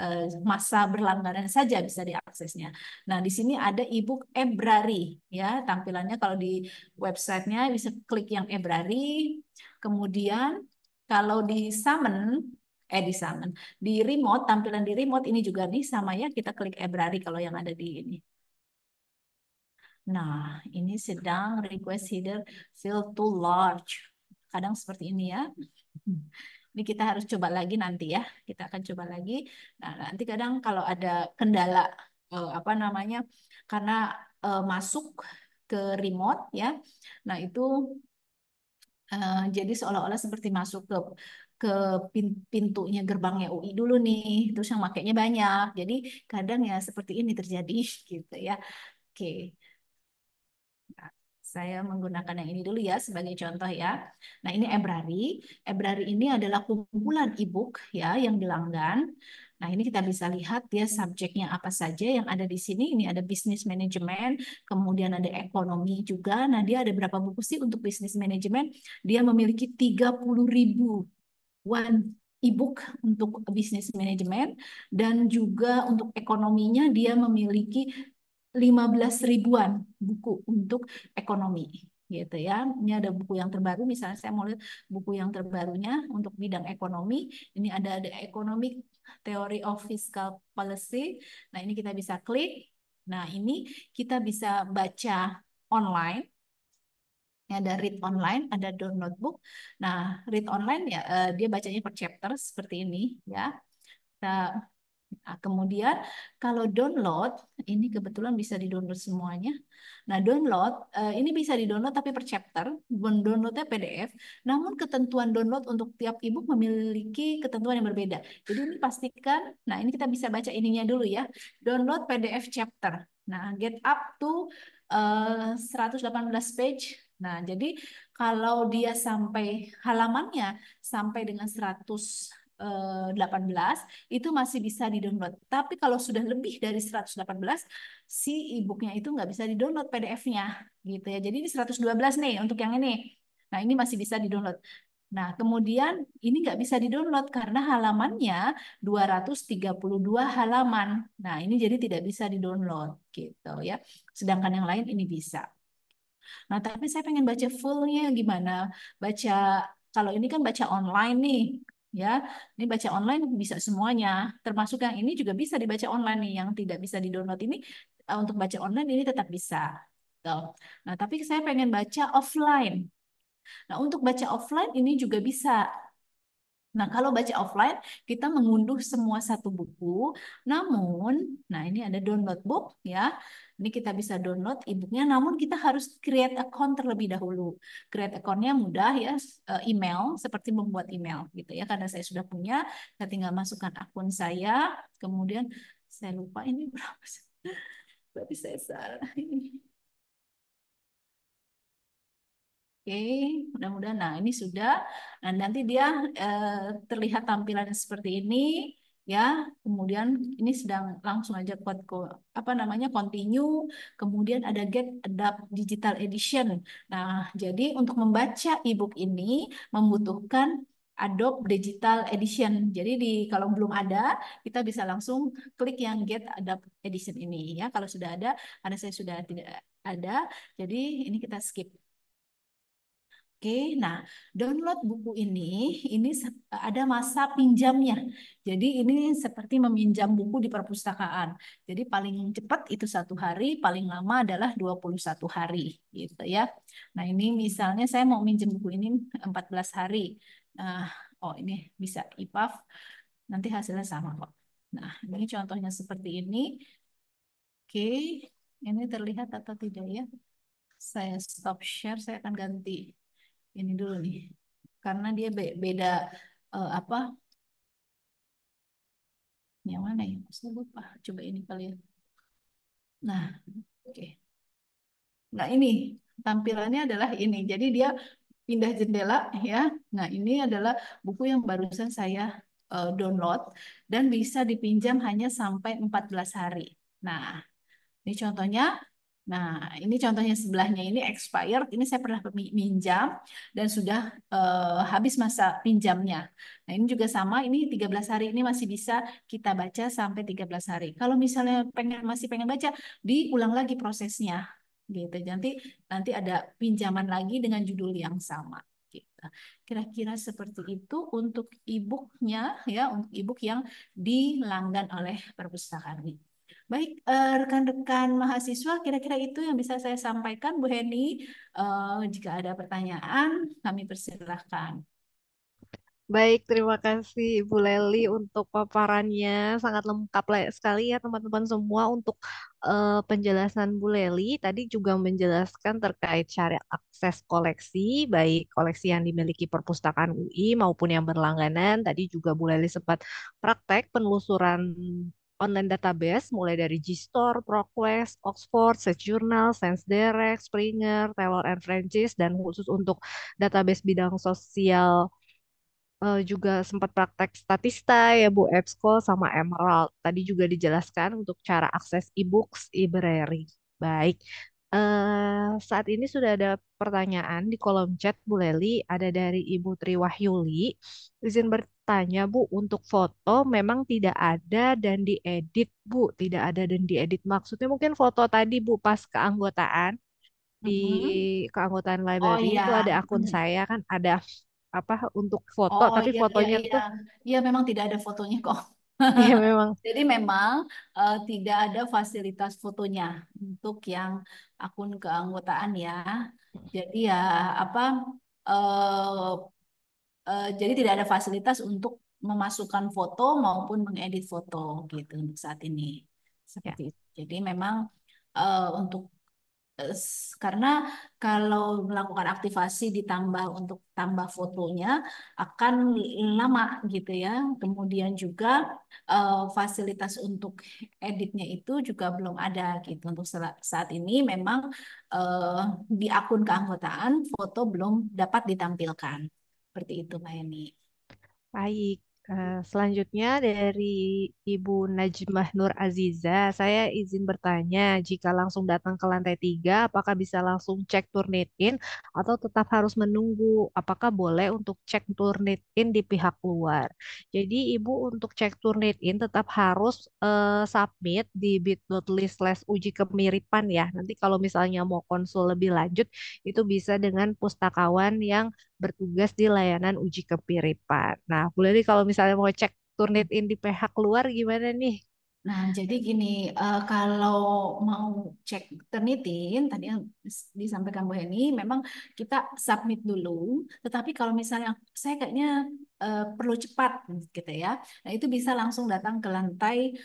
masa berlangganan saja bisa diaksesnya. Nah, di sini ada ebook Ebrari ya. Tampilannya kalau di websitenya bisa klik yang Ebrari. Kemudian kalau di summon di summon. Di remote, tampilan di remote ini juga nih sama ya, kita klik Ebrari kalau yang ada di ini. Nah, ini sedang request header field too large. Kadang seperti ini ya. Ini kita harus coba lagi nanti ya. Kita akan coba lagi. Nah, nanti kadang kalau ada kendala apa namanya? Karena masuk ke remote ya. Nah, itu jadi seolah-olah seperti masuk ke pintunya gerbangnya UI dulu nih, terus yang makainya banyak. Jadi kadang ya seperti ini terjadi gitu ya. Oke. Nah, saya menggunakan yang ini dulu ya sebagai contoh ya. Nah, ini Ebrari. Ebrari ini adalah kumpulan e-book ya yang dilanggan. Nah, ini kita bisa lihat ya subjeknya apa saja yang ada di sini. Ini ada bisnis manajemen, kemudian ada ekonomi juga. Nah, dia ada berapa buku sih untuk bisnis manajemen? Dia memiliki 30.000 one e-book untuk bisnis manajemen dan juga untuk ekonominya dia memiliki 15 ribuan buku untuk ekonomi gitu ya. Ini ada buku yang terbaru, misalnya saya mau lihat buku yang terbarunya untuk bidang ekonomi. Ini ada Economic Theory of Fiscal Policy. Nah, ini kita bisa klik. Nah, ini kita bisa baca online. Ada read online, ada download book. Nah, read online ya dia bacanya per chapter seperti ini ya. Nah, kemudian kalau download, ini kebetulan bisa di-download semuanya. Nah, download ini bisa di-download tapi per chapter, downloadnya PDF. Namun ketentuan download untuk tiap ebook memiliki ketentuan yang berbeda. Jadi ini pastikan, nah ini kita bisa baca ininya dulu ya. Download PDF chapter. Nah, get up to 118 page. Nah, jadi kalau dia sampai halamannya sampai dengan 118 itu masih bisa di-download. Tapi kalau sudah lebih dari 118, si e-booknya itu nggak bisa di-download PDF-nya gitu ya. Jadi ini 112 nih untuk yang ini. Nah, ini masih bisa di-download. Nah, kemudian ini nggak bisa di-download karena halamannya 232 halaman. Nah, ini jadi tidak bisa di-download gitu ya. Sedangkan yang lain ini bisa. Nah, tapi saya pengen baca fullnya gimana? Baca, kalau ini kan baca online nih, ya. Ini baca online bisa semuanya, termasuk yang ini juga bisa dibaca online nih, yang tidak bisa di-download ini untuk baca online ini tetap bisa. Tuh. Nah, tapi saya pengen baca offline. Nah, untuk baca offline ini juga bisa. Nah, kalau baca offline, kita mengunduh semua satu buku. Namun, nah ini ada download book ya. Ini kita bisa download e-booknya. Namun kita harus create account terlebih dahulu. Create accountnya mudah ya, email seperti membuat email gitu ya. Karena saya sudah punya, saya tinggal masukkan akun saya. Kemudian saya lupa ini berapa. Berarti saya salah ini. Oke, mudah-mudahan. Nah, ini sudah. Nah, nanti dia terlihat tampilan seperti ini, ya. Kemudian ini sedang langsung aja apa namanya continue. Kemudian ada get adapt digital edition. Nah, jadi untuk membaca ebook ini membutuhkan Adobe Digital Edition. Jadi kalau belum ada, kita bisa langsung klik yang Get Adapt Edition ini ya. Kalau sudah ada, karena saya sudah tidak ada, jadi ini kita skip. Oke, nah download buku ini ada masa pinjamnya. Jadi ini seperti meminjam buku di perpustakaan. Jadi paling cepat itu 1 hari, paling lama adalah 21 hari gitu ya. Nah ini misalnya saya mau minjem buku ini 14 hari. Nah, oh ini bisa EPUB, nanti hasilnya sama kok. Nah ini contohnya seperti ini. Oke, ini terlihat atau tidak ya? Saya stop share, saya akan ganti ini dulu nih karena dia beda apa yang mana ya saya lupa, coba ini kali ya. Nah, oke. Nah ini tampilannya adalah ini, jadi dia pindah jendela ya. Nah ini adalah buku yang barusan saya download dan bisa dipinjam hanya sampai 14 hari. Nah ini contohnya. Nah, ini contohnya sebelahnya ini expired. Ini saya pernah minjam dan sudah habis masa pinjamnya. Nah, ini juga sama. Ini 13 hari ini masih bisa kita baca sampai 13 hari. Kalau misalnya masih pengen baca, diulang lagi prosesnya. Gitu. Nanti ada pinjaman lagi dengan judul yang sama. Gitu. Kira-kira seperti itu untuk e-booknya ya, untuk e-book yang dilanggan oleh perpustakaan ini. Baik, rekan-rekan mahasiswa, kira-kira itu yang bisa saya sampaikan, Bu Heni. Jika ada pertanyaan, kami persilahkan. Baik, terima kasih Ibu Leli untuk paparannya. Sangat lengkap sekali ya teman-teman semua untuk penjelasan Bu Leli. Tadi juga menjelaskan terkait syariat akses koleksi, baik koleksi yang dimiliki perpustakaan UI maupun yang berlangganan. Tadi juga Bu Leli sempat praktek penelusuran online database mulai dari GStore, ProQuest, Oxford, Search Journal, SenseDirect, Springer, Taylor and Francis, dan khusus untuk database bidang sosial juga sempat praktek Statista ya Bu, EBSCO sama Emerald. Tadi juga dijelaskan untuk cara akses e-books, e-library. Baik. Saat ini sudah ada pertanyaan di kolom chat Bu Leli, ada dari Ibu Tri Wahyuli. Izin bertanya Bu, untuk foto memang tidak ada dan diedit Bu, tidak ada dan diedit. Maksudnya mungkin foto tadi Bu pas keanggotaan di Mhm. keanggotaan Oh library iya. itu ada akun saya kan ada apa untuk foto Oh tapi iya, iya, fotonya iya. tuh Iya, memang tidak ada fotonya kok. Iya memang. Jadi memang tidak ada fasilitas fotonya untuk yang akun keanggotaan ya. Jadi ya apa eh, jadi tidak ada fasilitas untuk memasukkan foto maupun mengedit foto gitu untuk saat ini. Ya. Seperti itu. Jadi memang untuk karena kalau melakukan aktivasi ditambah untuk tambah fotonya akan lama gitu ya. Kemudian juga fasilitas untuk editnya itu juga belum ada gitu. Untuk saat ini memang eh, di akun keanggotaan foto belum dapat ditampilkan. Seperti itu, Mbak Eni. Baik, selanjutnya dari Ibu Najmah Nur Aziza, saya izin bertanya, jika langsung datang ke lantai 3, apakah bisa langsung cek Turnitin atau tetap harus menunggu? Apakah boleh untuk cek Turnitin di pihak luar? Jadi Ibu untuk cek Turnitin tetap harus submit di bit.ly/uji kemiripan ya. Nanti kalau misalnya mau konsul lebih lanjut, itu bisa dengan pustakawan yang bertugas di layanan uji kepiripan. Nah, boleh nih kalau misalnya mau cek Turnitin di pihak luar gimana nih? Nah, jadi gini, kalau mau cek Turnitin, tadi yang disampaikan Bu Heni, memang kita submit dulu. Tetapi kalau misalnya saya kayaknya perlu cepat, gitu ya. Nah, itu bisa langsung datang ke lantai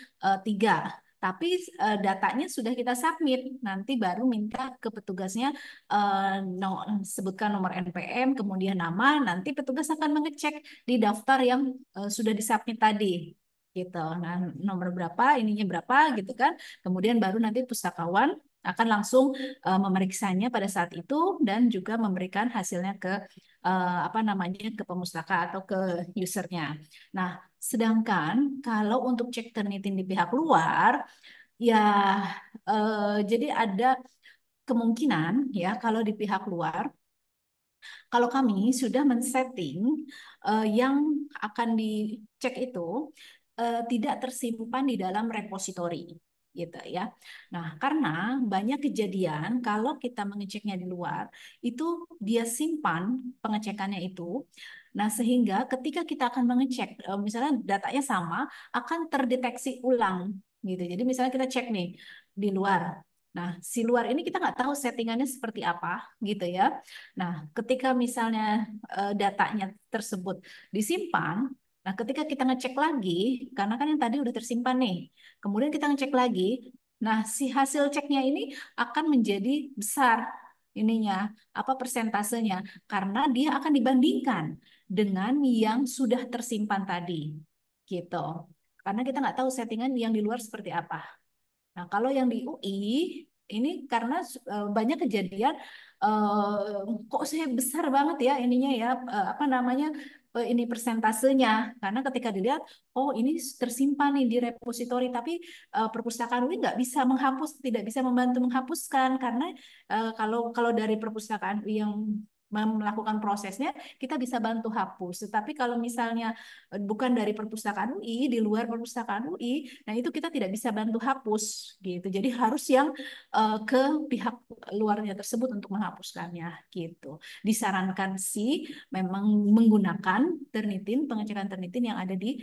3. Tapi datanya sudah kita submit, nanti baru minta ke petugasnya sebutkan nomor NPM, kemudian nama, nanti petugas akan mengecek di daftar yang sudah disubmit tadi gitu. Nah, nomor berapa, ininya berapa gitu kan. Kemudian baru nanti pustakawan akan langsung memeriksanya pada saat itu dan juga memberikan hasilnya ke apa namanya ke pemustaka atau ke usernya. Nah, sedangkan kalau untuk cek Turnitin di pihak luar, ya jadi ada kemungkinan ya kalau di pihak luar kalau kami sudah men-setting yang akan dicek itu tidak tersimpan di dalam repositori gitu ya. Nah, karena banyak kejadian kalau kita mengeceknya di luar, itu dia simpan pengecekannya itu. Nah, sehingga ketika kita akan mengecek, misalnya datanya sama, akan terdeteksi ulang gitu. Jadi misalnya kita cek nih di luar. Nah, si luar ini kita nggak tahu settingannya seperti apa gitu ya. Nah, ketika misalnya datanya tersebut disimpan, nah ketika kita ngecek lagi, karena kan yang tadi udah tersimpan nih, kemudian kita ngecek lagi, nah si hasil ceknya ini akan menjadi besar ininya, apa persentasenya, karena dia akan dibandingkan dengan yang sudah tersimpan tadi, gitu. Karena kita nggak tahu settingan yang di luar seperti apa. Nah, kalau yang di UI ini karena banyak kejadian kok saya besar banget ya ininya ya apa namanya ini persentasenya karena ketika dilihat oh ini tersimpan nih di repositori tapi perpustakaan UI nggak bisa menghapus tidak bisa membantu menghapuskan karena kalau kalau dari perpustakaan UI yang melakukan prosesnya kita bisa bantu hapus tetapi kalau misalnya bukan dari perpustakaan UI di luar perpustakaan UI nah itu kita tidak bisa bantu hapus gitu jadi harus yang ke pihak luarnya tersebut untuk menghapuskannya gitu. Disarankan sih memang menggunakan Turnitin, pengecekan Turnitin yang ada di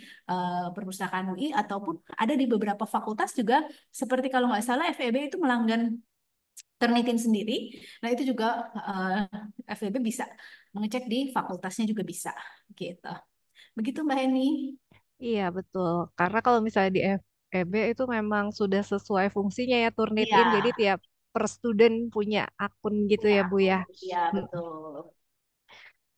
perpustakaan UI ataupun ada di beberapa fakultas juga seperti kalau nggak salah FEB itu melanggan Turnitin sendiri. Nah, itu juga FEB bisa mengecek di fakultasnya juga bisa gitu. Begitu Mbak Heni. Iya, betul. Karena kalau misalnya di FEB itu memang sudah sesuai fungsinya ya Turnitin. Iya, Jadi tiap per student punya akun gitu punya ya, Bu ya. akun. Iya, Hmm. betul.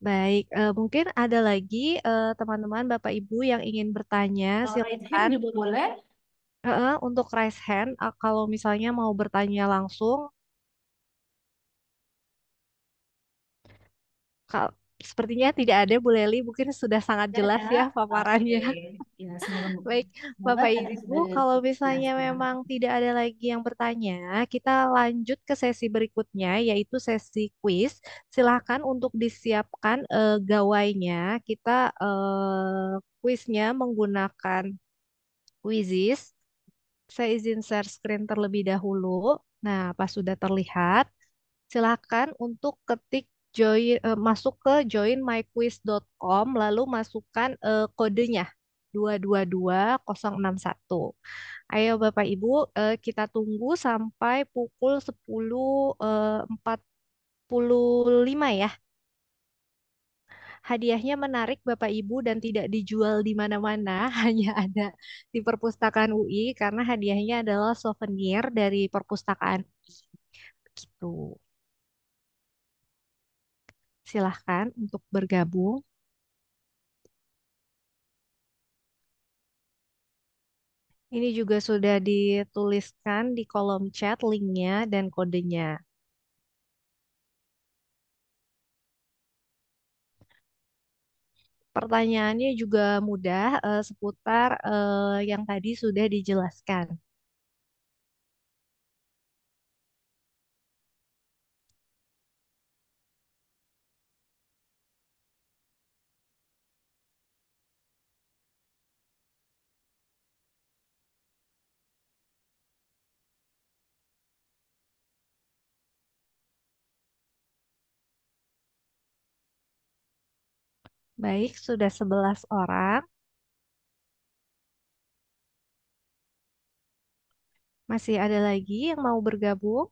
Baik, mungkin ada lagi teman-teman Bapak Ibu yang ingin bertanya, Kalau raise hand silakan. juga boleh. Untuk raise hand, kalau misalnya mau bertanya langsung, kal- sepertinya tidak ada, Bu Leli. Mungkin sudah sangat Tidak jelas ada. ya Oke. paparannya. Ya, semoga Baik, semoga Bapak tadi Ibu, sudah kalau misalnya dijelaskan. memang tidak ada lagi yang bertanya, kita lanjut ke sesi berikutnya, yaitu sesi quiz. Silakan untuk disiapkan gawainya. Kita quiznya menggunakan Quizizz. Saya izin share screen terlebih dahulu. Nah, pas sudah terlihat, silakan untuk ketik masuk ke joinmyquiz.com lalu masukkan kodenya. 222 061. Ayo Bapak Ibu, kita tunggu sampai pukul 10.45 ya. Hadiahnya menarik Bapak Ibu dan tidak dijual di mana-mana, hanya ada di Perpustakaan UI karena hadiahnya adalah souvenir dari Perpustakaan UI. Gitu. Silahkan untuk bergabung. Ini juga sudah dituliskan di kolom chat linknya dan kodenya. Pertanyaannya juga mudah seputar yang tadi sudah dijelaskan. Baik, sudah 11 orang. Masih ada lagi yang mau bergabung?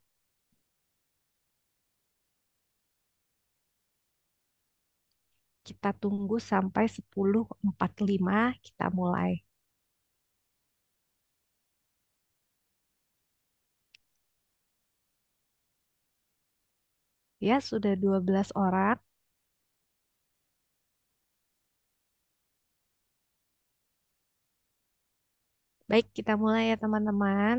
Kita tunggu sampai 10.45 kita mulai. Ya, sudah 12 orang. Baik, kita mulai ya teman-teman.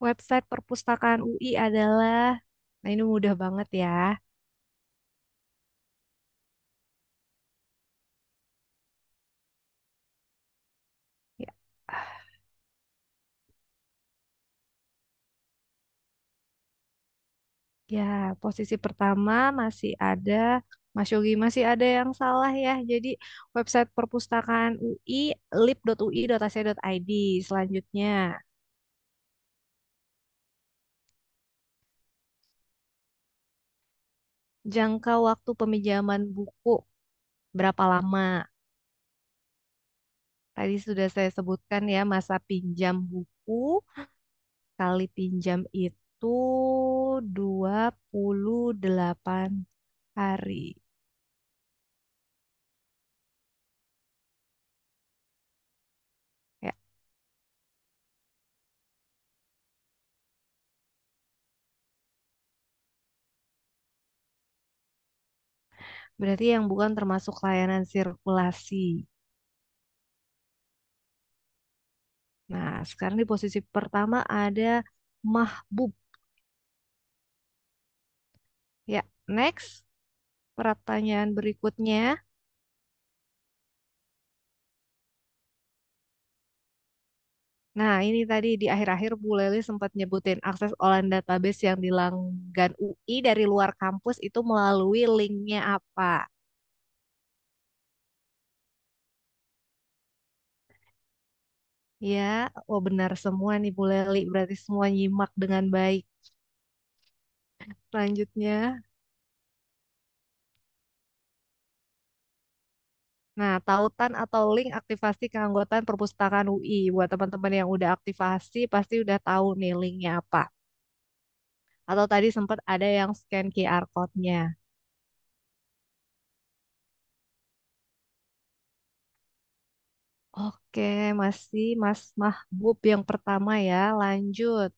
Website Perpustakaan UI adalah, nah ini mudah banget ya. Ya, ya, posisi pertama masih ada, Mas Yogi masih ada yang salah ya. Jadi website Perpustakaan UI lib.ui.ac.id. Selanjutnya, jangka waktu peminjaman buku berapa lama? Tadi sudah saya sebutkan ya, masa pinjam buku kali pinjam itu 28 hari. Ya, berarti yang bukan termasuk layanan sirkulasi. Nah, sekarang di posisi pertama ada Mahbub. Ya, next. Pertanyaan berikutnya. Nah, ini tadi di akhir-akhir Bu Leli sempat nyebutin akses online database yang dilanggan UI dari luar kampus itu melalui linknya apa? Ya, oh benar semua nih Bu Leli. Berarti semua nyimak dengan baik. Selanjutnya. Nah, tautan atau link aktivasi keanggotaan perpustakaan UI. Buat teman-teman yang udah aktivasi, pasti udah tahu nih linknya apa. Atau tadi sempat ada yang scan QR code-nya. Oke, masih Mas Mahbub yang pertama ya. Lanjut.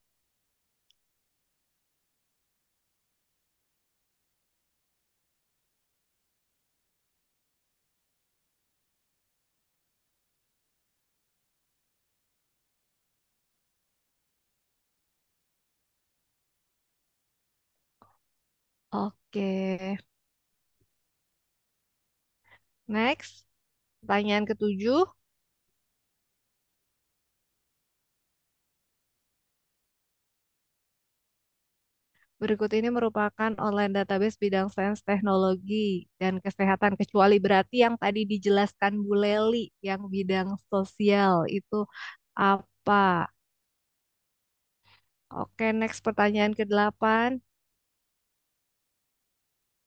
Oke, next. Pertanyaan ketujuh. Berikut ini merupakan online database bidang sains teknologi dan kesehatan kecuali berarti yang tadi dijelaskan Bu Leli yang bidang sosial itu apa? Oke, next pertanyaan ke-8.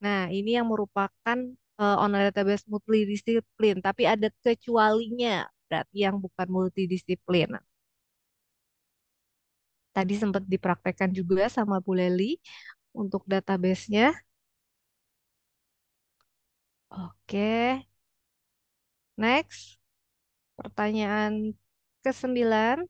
Nah, ini yang merupakan on a database multidisiplin, tapi ada kecualinya, berarti yang bukan multidisiplin. Tadi sempat dipraktekkan juga sama Bu Leli untuk database-nya. Oke, next. Pertanyaan ke-9.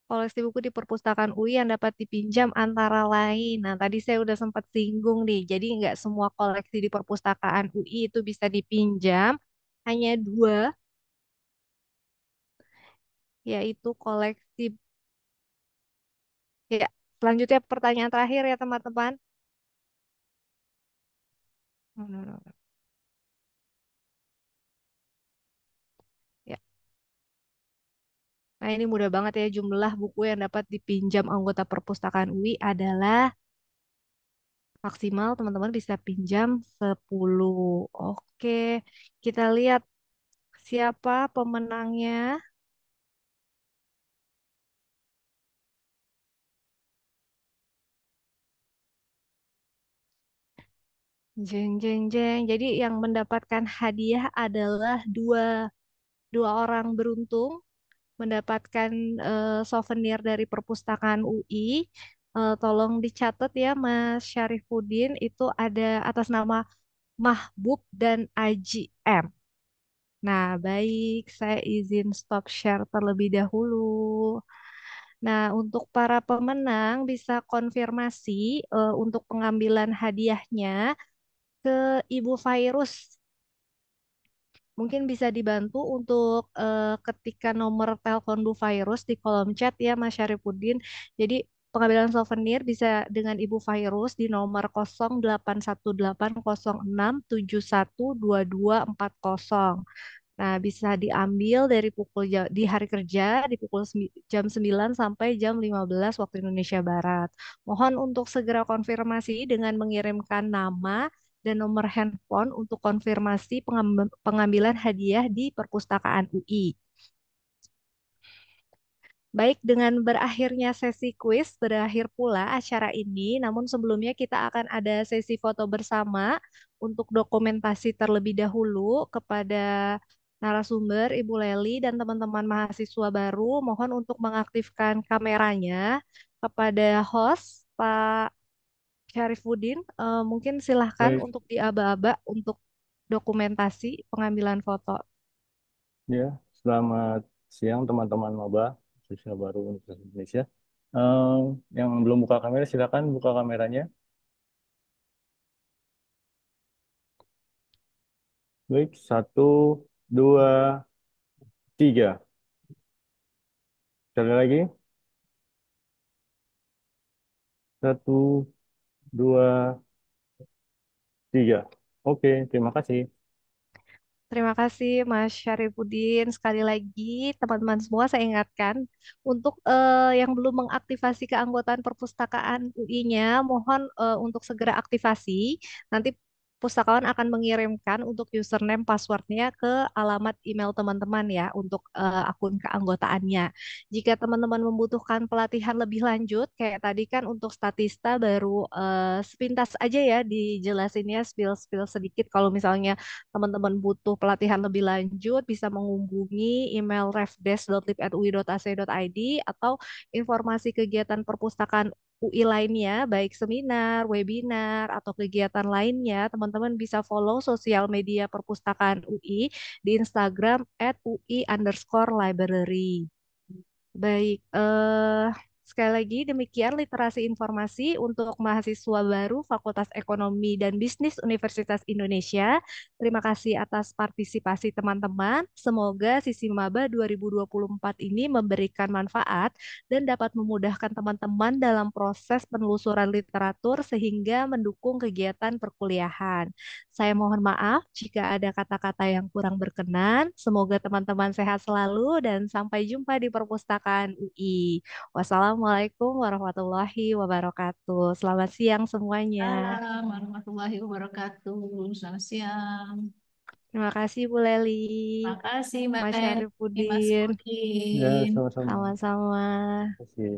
Koleksi buku di perpustakaan UI yang dapat dipinjam antara lain. Nah, tadi saya udah sempat singgung nih. Jadi nggak semua koleksi di perpustakaan UI itu bisa dipinjam. Hanya dua, yaitu koleksi. Ya, selanjutnya pertanyaan terakhir ya teman-teman. Hmm, Ya, nah ini mudah banget ya, jumlah buku yang dapat dipinjam anggota perpustakaan UI adalah maksimal teman-teman bisa pinjam 10. Oke, kita lihat siapa pemenangnya. Jeng jeng jeng. Jadi yang mendapatkan hadiah adalah dua orang beruntung mendapatkan souvenir dari perpustakaan UI. Tolong dicatat ya Mas Syarifuddin, itu ada atas nama Mahbub dan Aji M. Nah, baik, saya izin stop share terlebih dahulu. Nah, untuk para pemenang bisa konfirmasi untuk pengambilan hadiahnya ke Ibu Fairus. Mungkin bisa dibantu untuk ketika nomor telepon Bu Fairus di kolom chat ya Mas Syarifuddin. Jadi pengambilan souvenir bisa dengan Ibu Fairus di nomor 081806712240. Nah, bisa diambil dari di hari kerja di pukul jam 9 sampai jam 15 waktu Indonesia Barat. Mohon untuk segera konfirmasi dengan mengirimkan nama dan nomor handphone untuk konfirmasi pengambilan hadiah di perpustakaan UI. Baik, dengan berakhirnya sesi kuis, berakhir pula acara ini. Namun sebelumnya kita akan ada sesi foto bersama untuk dokumentasi terlebih dahulu kepada narasumber Ibu Leli dan teman-teman mahasiswa baru. Mohon untuk mengaktifkan kameranya kepada host Pak Syarifuddin. Mungkin silahkan Baik, untuk diaba-aba untuk dokumentasi pengambilan foto. ya. Selamat siang teman-teman maba siswa baru Universitas Indonesia. Eh, yang belum buka kamera, silakan buka kameranya. Baik, satu, dua, tiga. Sekali lagi, satu, dua, tiga. Oke, terima kasih. Terima kasih Mas Syarifuddin. Sekali lagi teman-teman semua saya ingatkan untuk yang belum mengaktifasi keanggotaan perpustakaan UI-nya, mohon untuk segera aktifasi. Nanti pustakawan akan mengirimkan untuk username passwordnya ke alamat email teman-teman ya untuk akun keanggotaannya. Jika teman-teman membutuhkan pelatihan lebih lanjut, kayak tadi kan untuk statista baru sepintas aja ya dijelasinnya spill-spill sedikit kalau misalnya teman-teman butuh pelatihan lebih lanjut, bisa menghubungi email refdesk.lib@ui.ac.id atau informasi kegiatan perpustakaan UI lainnya, baik seminar, webinar, atau kegiatan lainnya, teman-teman bisa follow sosial media perpustakaan UI di Instagram @ui_library. Baik, sekali lagi demikian literasi informasi untuk mahasiswa baru Fakultas Ekonomi dan Bisnis Universitas Indonesia. Terima kasih atas partisipasi teman-teman. Semoga sisi Maba 2024 ini memberikan manfaat dan dapat memudahkan teman-teman dalam proses penelusuran literatur sehingga mendukung kegiatan perkuliahan. Saya mohon maaf jika ada kata-kata yang kurang berkenan. Semoga teman-teman sehat selalu dan sampai jumpa di perpustakaan UI. Wassalamualaikum warahmatullahi wabarakatuh. Selamat siang semuanya. Assalamualaikum warahmatullahi wabarakatuh. Selamat siang. Terima kasih Bu Leli, Makasih Mbak Mas Leli, Mas Syarifudin. Ya, Udin. sama-sama. Sama-sama. Terima kasih.